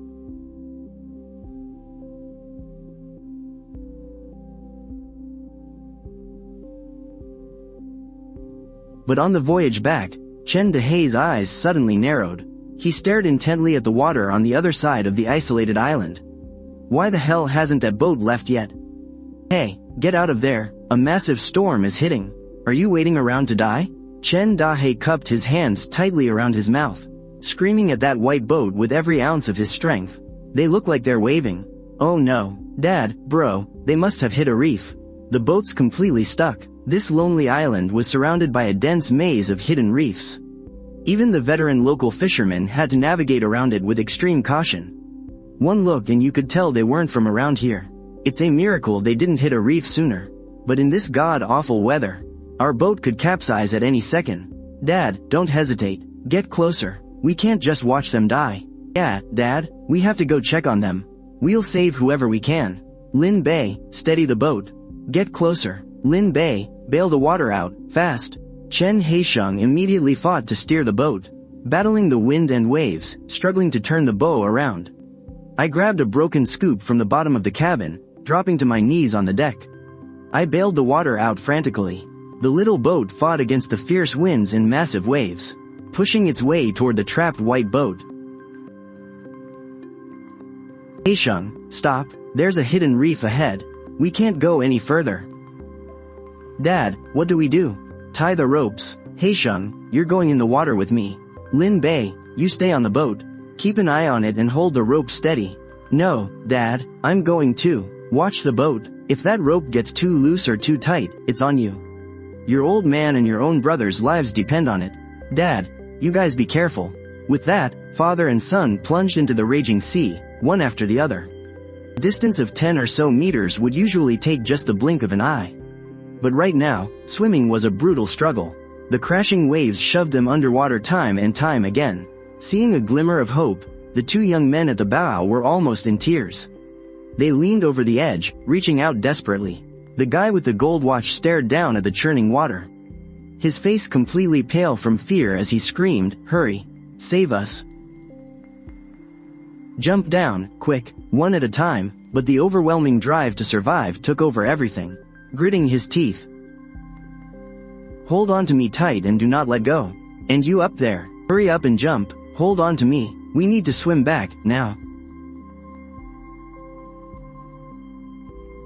But on the voyage back, Chen Dahe's eyes suddenly narrowed. He stared intently at the water on the other side of the isolated island. Why the hell hasn't that boat left yet? Hey, get out of there, a massive storm is hitting. Are you waiting around to die? Chen Dahe cupped his hands tightly around his mouth, screaming at that white boat with every ounce of his strength. They look like they're waving. Oh no, Dad, bro, they must have hit a reef. The boat's completely stuck. This lonely island was surrounded by a dense maze of hidden reefs. Even the veteran local fishermen had to navigate around it with extreme caution. One look and you could tell they weren't from around here. It's a miracle they didn't hit a reef sooner. But in this god-awful weather, our boat could capsize at any second. Dad, don't hesitate. Get closer. We can't just watch them die. Yeah, Dad, we have to go check on them. We'll save whoever we can. Lin Bei, steady the boat. Get closer. Lin Bei, bail the water out, fast. Chen Haisheng immediately fought to steer the boat, battling the wind and waves, struggling to turn the bow around. I grabbed a broken scoop from the bottom of the cabin, dropping to my knees on the deck. I bailed the water out frantically. The little boat fought against the fierce winds and massive waves, pushing its way toward the trapped white boat. Haisheng, stop, there's a hidden reef ahead. We can't go any further. Dad, what do we do? Tie the ropes. Haisheng, you're going in the water with me. Lin Bei, you stay on the boat. Keep an eye on it and hold the rope steady. No, Dad, I'm going too. Watch the boat. If that rope gets too loose or too tight, it's on you. Your old man and your own brother's lives depend on it. Dad, you guys be careful. With that, father and son plunged into the raging sea, one after the other. A distance of 10 or so meters would usually take just the blink of an eye. But right now, swimming was a brutal struggle. The crashing waves shoved them underwater time and time again. Seeing a glimmer of hope, the two young men at the bow were almost in tears. They leaned over the edge, reaching out desperately. The guy with the gold watch stared down at the churning water, his face completely pale from fear as he screamed, "Hurry! Save us! Jump down, quick, one at a time," but the overwhelming drive to survive took over everything. Gritting his teeth. Hold on to me tight and do not let go. And you up there, hurry up and jump, hold on to me, we need to swim back, now.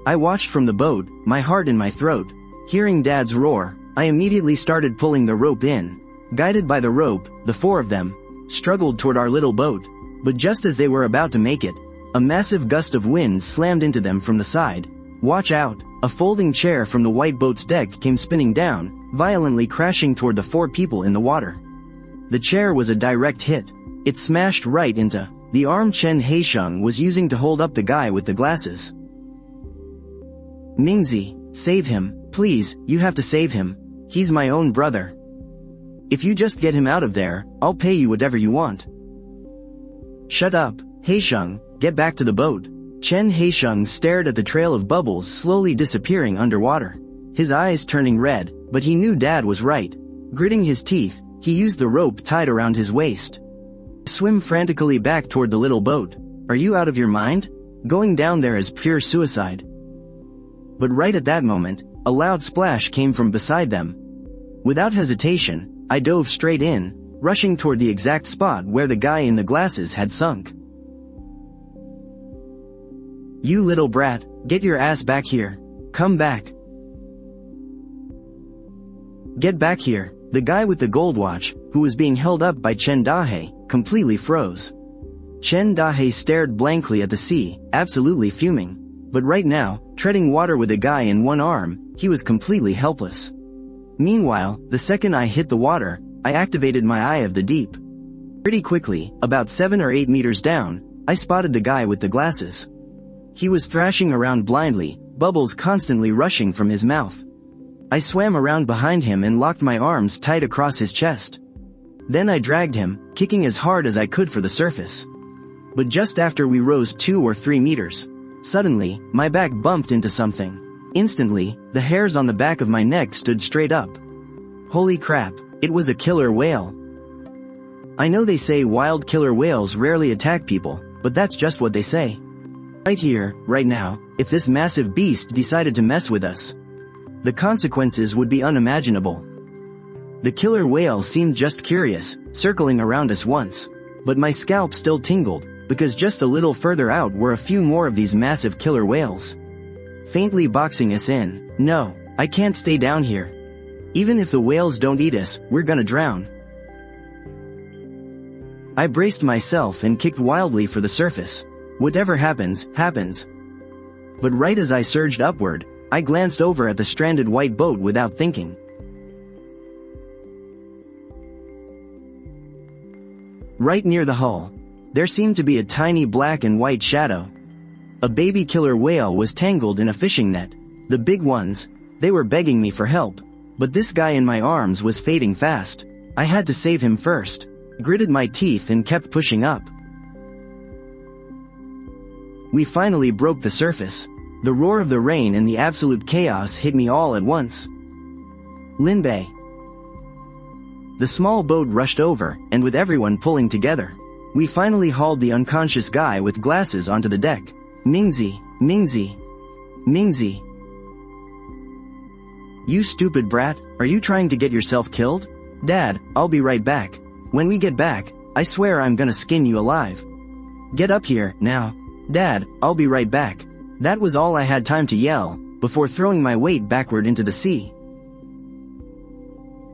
I watched from the boat, my heart in my throat. Hearing Dad's roar, I immediately started pulling the rope in. Guided by the rope, the four of them struggled toward our little boat. But just as they were about to make it, a massive gust of wind slammed into them from the side. Watch out! A folding chair from the white boat's deck came spinning down, violently crashing toward the four people in the water. The chair was a direct hit. It smashed right into the arm Chen Haisheng was using to hold up the guy with the glasses. Mingzi, save him, please, you have to save him. He's my own brother. If you just get him out of there, I'll pay you whatever you want. Shut up, Haisheng, get back to the boat. Chen Haisheng stared at the trail of bubbles slowly disappearing underwater, his eyes turning red, but he knew Dad was right. Gritting his teeth, he used the rope tied around his waist. Swim frantically back toward the little boat. Are you out of your mind? Going down there is pure suicide. But right at that moment, a loud splash came from beside them. Without hesitation, I dove straight in, rushing toward the exact spot where the guy in the glasses had sunk. You little brat, get your ass back here. Come back. Get back here. The guy with the gold watch, who was being held up by Chen Dahe, completely froze. Chen Dahe stared blankly at the sea, absolutely fuming. But right now, treading water with a guy in one arm, he was completely helpless. Meanwhile, the second I hit the water, I activated my Eye of the Deep. Pretty quickly, about 7 or 8 meters down, I spotted the guy with the glasses. He was thrashing around blindly, bubbles constantly rushing from his mouth. I swam around behind him and locked my arms tight across his chest. Then I dragged him, kicking as hard as I could for the surface. But just after we rose 2 or 3 meters, suddenly, my back bumped into something. Instantly, the hairs on the back of my neck stood straight up. Holy crap, it was a killer whale. I know they say wild killer whales rarely attack people, but that's just what they say. Right here, right now, if this massive beast decided to mess with us, the consequences would be unimaginable. The killer whale seemed just curious, circling around us once. But my scalp still tingled, because just a little further out were a few more of these massive killer whales. Faintly boxing us in. No, I can't stay down here. Even if the whales don't eat us, we're gonna drown. I braced myself and kicked wildly for the surface. Whatever happens, happens. But right as I surged upward, I glanced over at the stranded white boat without thinking. Right near the hull, there seemed to be a tiny black and white shadow. A baby killer whale was tangled in a fishing net. The big ones, they were begging me for help, but this guy in my arms was fading fast. I had to save him first. Gritted my teeth and kept pushing up. We finally broke the surface. The roar of the rain and the absolute chaos hit me all at once. Linbei. The small boat rushed over, and with everyone pulling together, we finally hauled the unconscious guy with glasses onto the deck. Mingzi, Mingzi, Mingzi. You stupid brat, are you trying to get yourself killed? Dad, I'll be right back. When we get back, I swear I'm gonna skin you alive. Get up here, now. Dad, I'll be right back. That was all I had time to yell, before throwing my weight backward into the sea.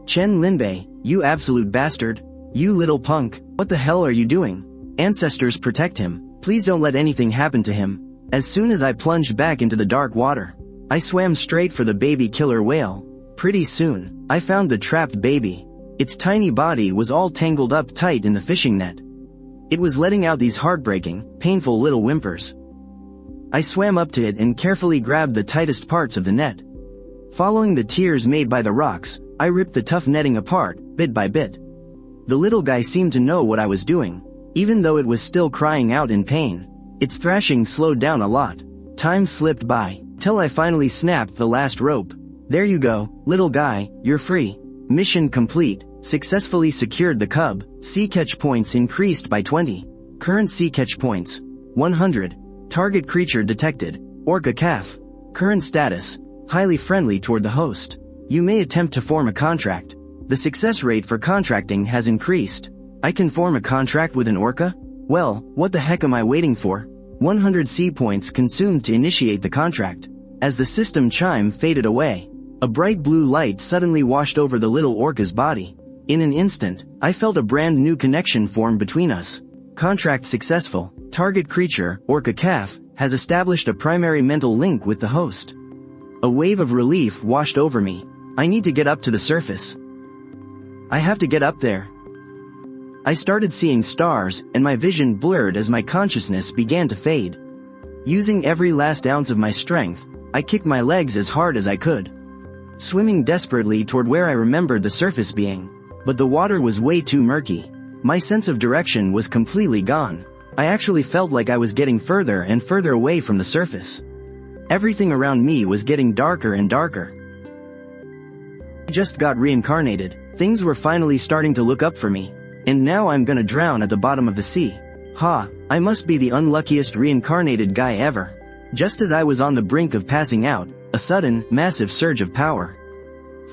Chen Linbei, you absolute bastard. You little punk, what the hell are you doing? Ancestors protect him, please don't let anything happen to him. As soon as I plunged back into the dark water, I swam straight for the baby killer whale. Pretty soon, I found the trapped baby. Its tiny body was all tangled up tight in the fishing net. It was letting out these heartbreaking, painful little whimpers. I swam up to it and carefully grabbed the tightest parts of the net. Following the tears made by the rocks, I ripped the tough netting apart, bit by bit. The little guy seemed to know what I was doing, even though it was still crying out in pain. Its thrashing slowed down a lot. Time slipped by, till I finally snapped the last rope. There you go, little guy, you're free. Mission complete. Successfully secured the cub. Sea catch points increased by 20. Current sea catch points, 100. Target creature detected, Orca calf. Current status, highly friendly toward the host. You may attempt to form a contract. The success rate for contracting has increased. I can form a contract with an orca? Well, what the heck am I waiting for? 100 sea points consumed to initiate the contract. As the system chime faded away, a bright blue light suddenly washed over the little orca's body. In an instant, I felt a brand new connection form between us. Contract successful. Target creature, Orca calf, has established a primary mental link with the host. A wave of relief washed over me. I need to get up to the surface. I have to get up there. I started seeing stars, and my vision blurred as my consciousness began to fade. Using every last ounce of my strength, I kicked my legs as hard as I could, swimming desperately toward where I remembered the surface being. But the water was way too murky. My sense of direction was completely gone. I actually felt like I was getting further and further away from the surface. Everything around me was getting darker and darker. I just got reincarnated. Things were finally starting to look up for me. And now I'm gonna drown at the bottom of the sea. Ha, I must be the unluckiest reincarnated guy ever. Just as I was on the brink of passing out, a sudden, massive surge of power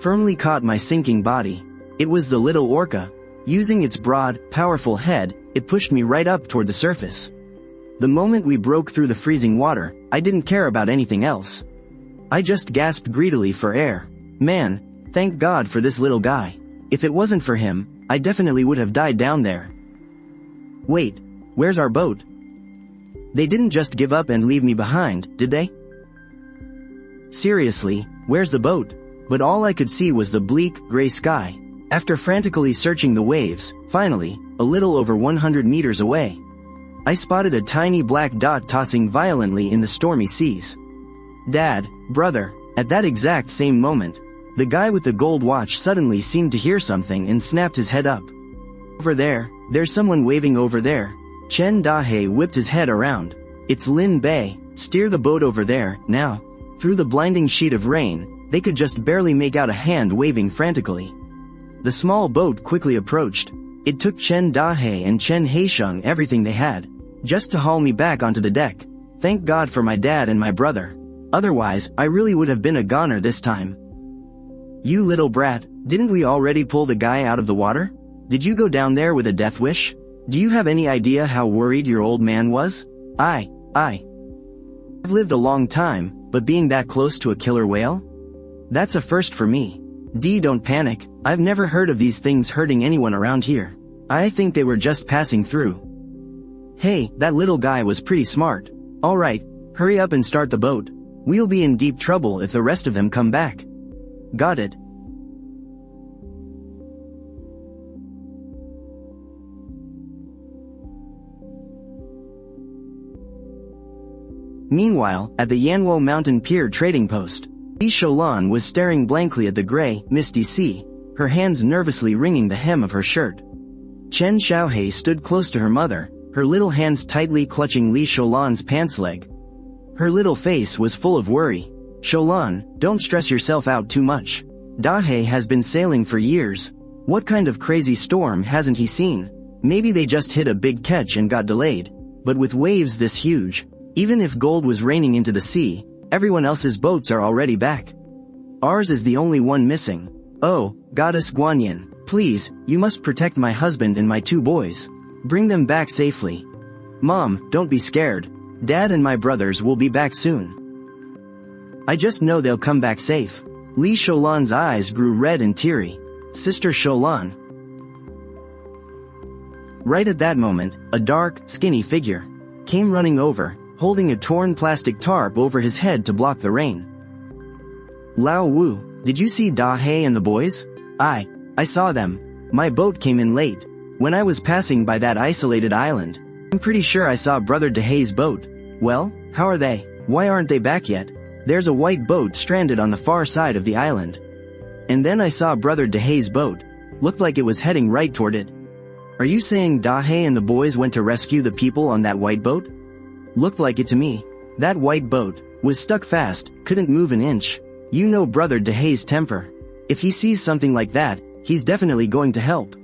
firmly caught my sinking body. It was the little orca. Using its broad, powerful head, it pushed me right up toward the surface. The moment we broke through the freezing water, I didn't care about anything else. I just gasped greedily for air. Man, thank God for this little guy. If it wasn't for him, I definitely would have died down there. Wait, where's our boat? They didn't just give up and leave me behind, did they? Seriously, where's the boat? But all I could see was the bleak, gray sky. After frantically searching the waves, finally, a little over 100 meters away, I spotted a tiny black dot tossing violently in the stormy seas. Dad, brother, at that exact same moment, the guy with the gold watch suddenly seemed to hear something and snapped his head up. Over there, there's someone waving over there. Chen Dahe whipped his head around. It's Lin Bei, steer the boat over there, now. Through the blinding sheet of rain, they could just barely make out a hand waving frantically. The small boat quickly approached. It took Chen Dahe and Chen Heisheng everything they had, just to haul me back onto the deck. Thank God for my dad and my brother. Otherwise, I really would have been a goner this time. You little brat, didn't we already pull the guy out of the water? Did you go down there with a death wish? Do you have any idea how worried your old man was? I've lived a long time, but being that close to a killer whale? That's a first for me. Don't panic, I've never heard of these things hurting anyone around here. I think they were just passing through. Hey, that little guy was pretty smart. Alright, hurry up and start the boat. We'll be in deep trouble if the rest of them come back. Got it. Meanwhile, at the Yanwo Mountain Pier trading post, Li Sholan was staring blankly at the gray, misty sea, her hands nervously wringing the hem of her shirt. Chen Xiaohei stood close to her mother, her little hands tightly clutching Li Sholan's pants leg. Her little face was full of worry. Sholan, don't stress yourself out too much. Dahe has been sailing for years. What kind of crazy storm hasn't he seen? Maybe they just hit a big catch and got delayed. But with waves this huge, even if gold was raining into the sea, everyone else's boats are already back. Ours is the only one missing. Oh, Goddess Guanyin, please, you must protect my husband and my 2 boys. Bring them back safely. Mom, don't be scared. Dad and my brothers will be back soon. I just know they'll come back safe. Li Sholan's eyes grew red and teary. Sister Sholan. Right at that moment, a dark, skinny figure came running over, holding a torn plastic tarp over his head to block the rain. Lao Wu, did you see Dahe and the boys? I saw them. My boat came in late. When I was passing by that isolated island, I'm pretty sure I saw Brother Dahe's boat. Well, how are they? Why aren't they back yet? There's a white boat stranded on the far side of the island. And then I saw Brother Dahe's boat. Looked like it was heading right toward it. Are you saying Dahe and the boys went to rescue the people on that white boat? Looked like it to me. That white boat was stuck fast, couldn't move an inch. You know Brother Dahe's temper. If he sees something like that, he's definitely going to help.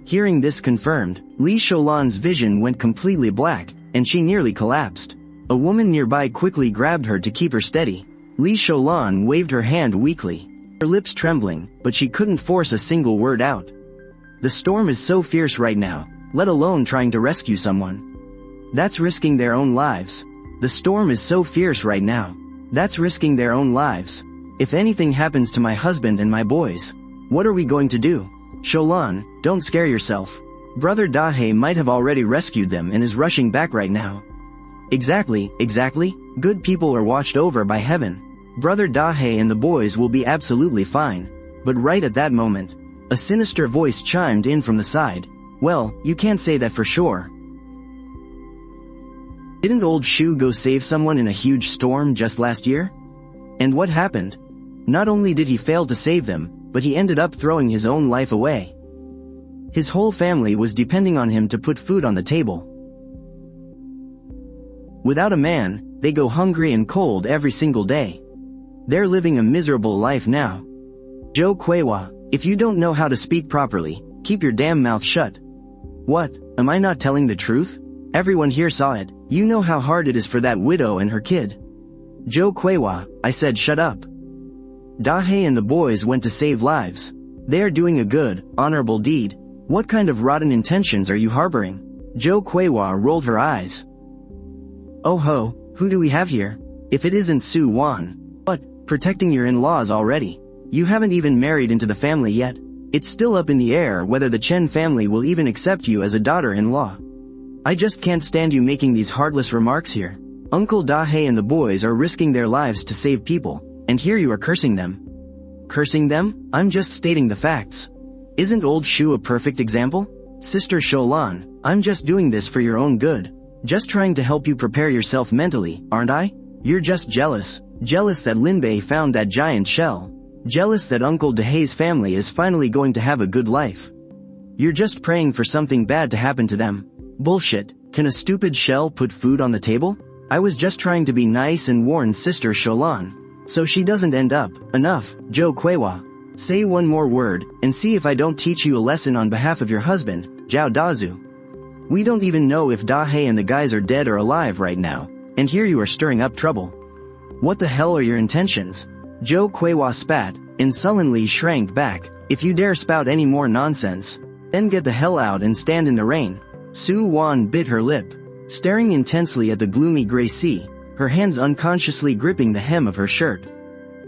Hearing this confirmed, Li Sholan's vision went completely black, and she nearly collapsed. A woman nearby quickly grabbed her to keep her steady. Li Sholan waved her hand weakly, her lips trembling, but she couldn't force a single word out. The storm is so fierce right now, let alone trying to rescue someone. That's risking their own lives. The storm is so fierce right now. That's risking their own lives. If anything happens to my husband and my boys, what are we going to do? Sholan, don't scare yourself. Brother Dahe might have already rescued them and is rushing back right now. Exactly. Good people are watched over by heaven. Brother Dahe and the boys will be absolutely fine. But right at that moment, a sinister voice chimed in from the side. Well, you can't say that for sure. Didn't old Shu go save someone in a huge storm just last year? And what happened? Not only did he fail to save them, but he ended up throwing his own life away. His whole family was depending on him to put food on the table. Without a man, they go hungry and cold every single day. They're living a miserable life now. Zhou Kuiwa, if you don't know how to speak properly, keep your damn mouth shut. What, am I not telling the truth? Everyone here saw it. You know how hard it is for that widow and her kid. Zhou Kuiwa, I said shut up. Dahe and the boys went to save lives. They are doing a good, honorable deed. What kind of rotten intentions are you harboring? Zhou Kuiwa rolled her eyes. Oh ho, who do we have here? If it isn't Su Wan. Protecting your in-laws already. You haven't even married into the family yet. It's still up in the air whether the Chen family will even accept you as a daughter-in-law. I just can't stand you making these heartless remarks here. Uncle Dahe and the boys are risking their lives to save people, and here you are cursing them. Cursing them? I'm just stating the facts. Isn't old Shu a perfect example? Sister Sholan, I'm just doing this for your own good. Just trying to help you prepare yourself mentally, aren't I? You're just jealous. Jealous that Linbei found that giant shell. Jealous that Uncle Dahe's family is finally going to have a good life. You're just praying for something bad to happen to them. Bullshit. Can a stupid shell put food on the table? I was just trying to be nice and warn Sister Sholan, so she doesn't end up. Enough, Joe Kwewa. Say one more word, and see if I don't teach you a lesson on behalf of your husband, Zhao Dazu. We don't even know if Dahe and the guys are dead or alive right now, and here you are stirring up trouble. What the hell are your intentions? Joe Kwewa spat, and sullenly shrank back. If you dare spout any more nonsense, then get the hell out and stand in the rain. Su Wan bit her lip, staring intensely at the gloomy gray sea, her hands unconsciously gripping the hem of her shirt.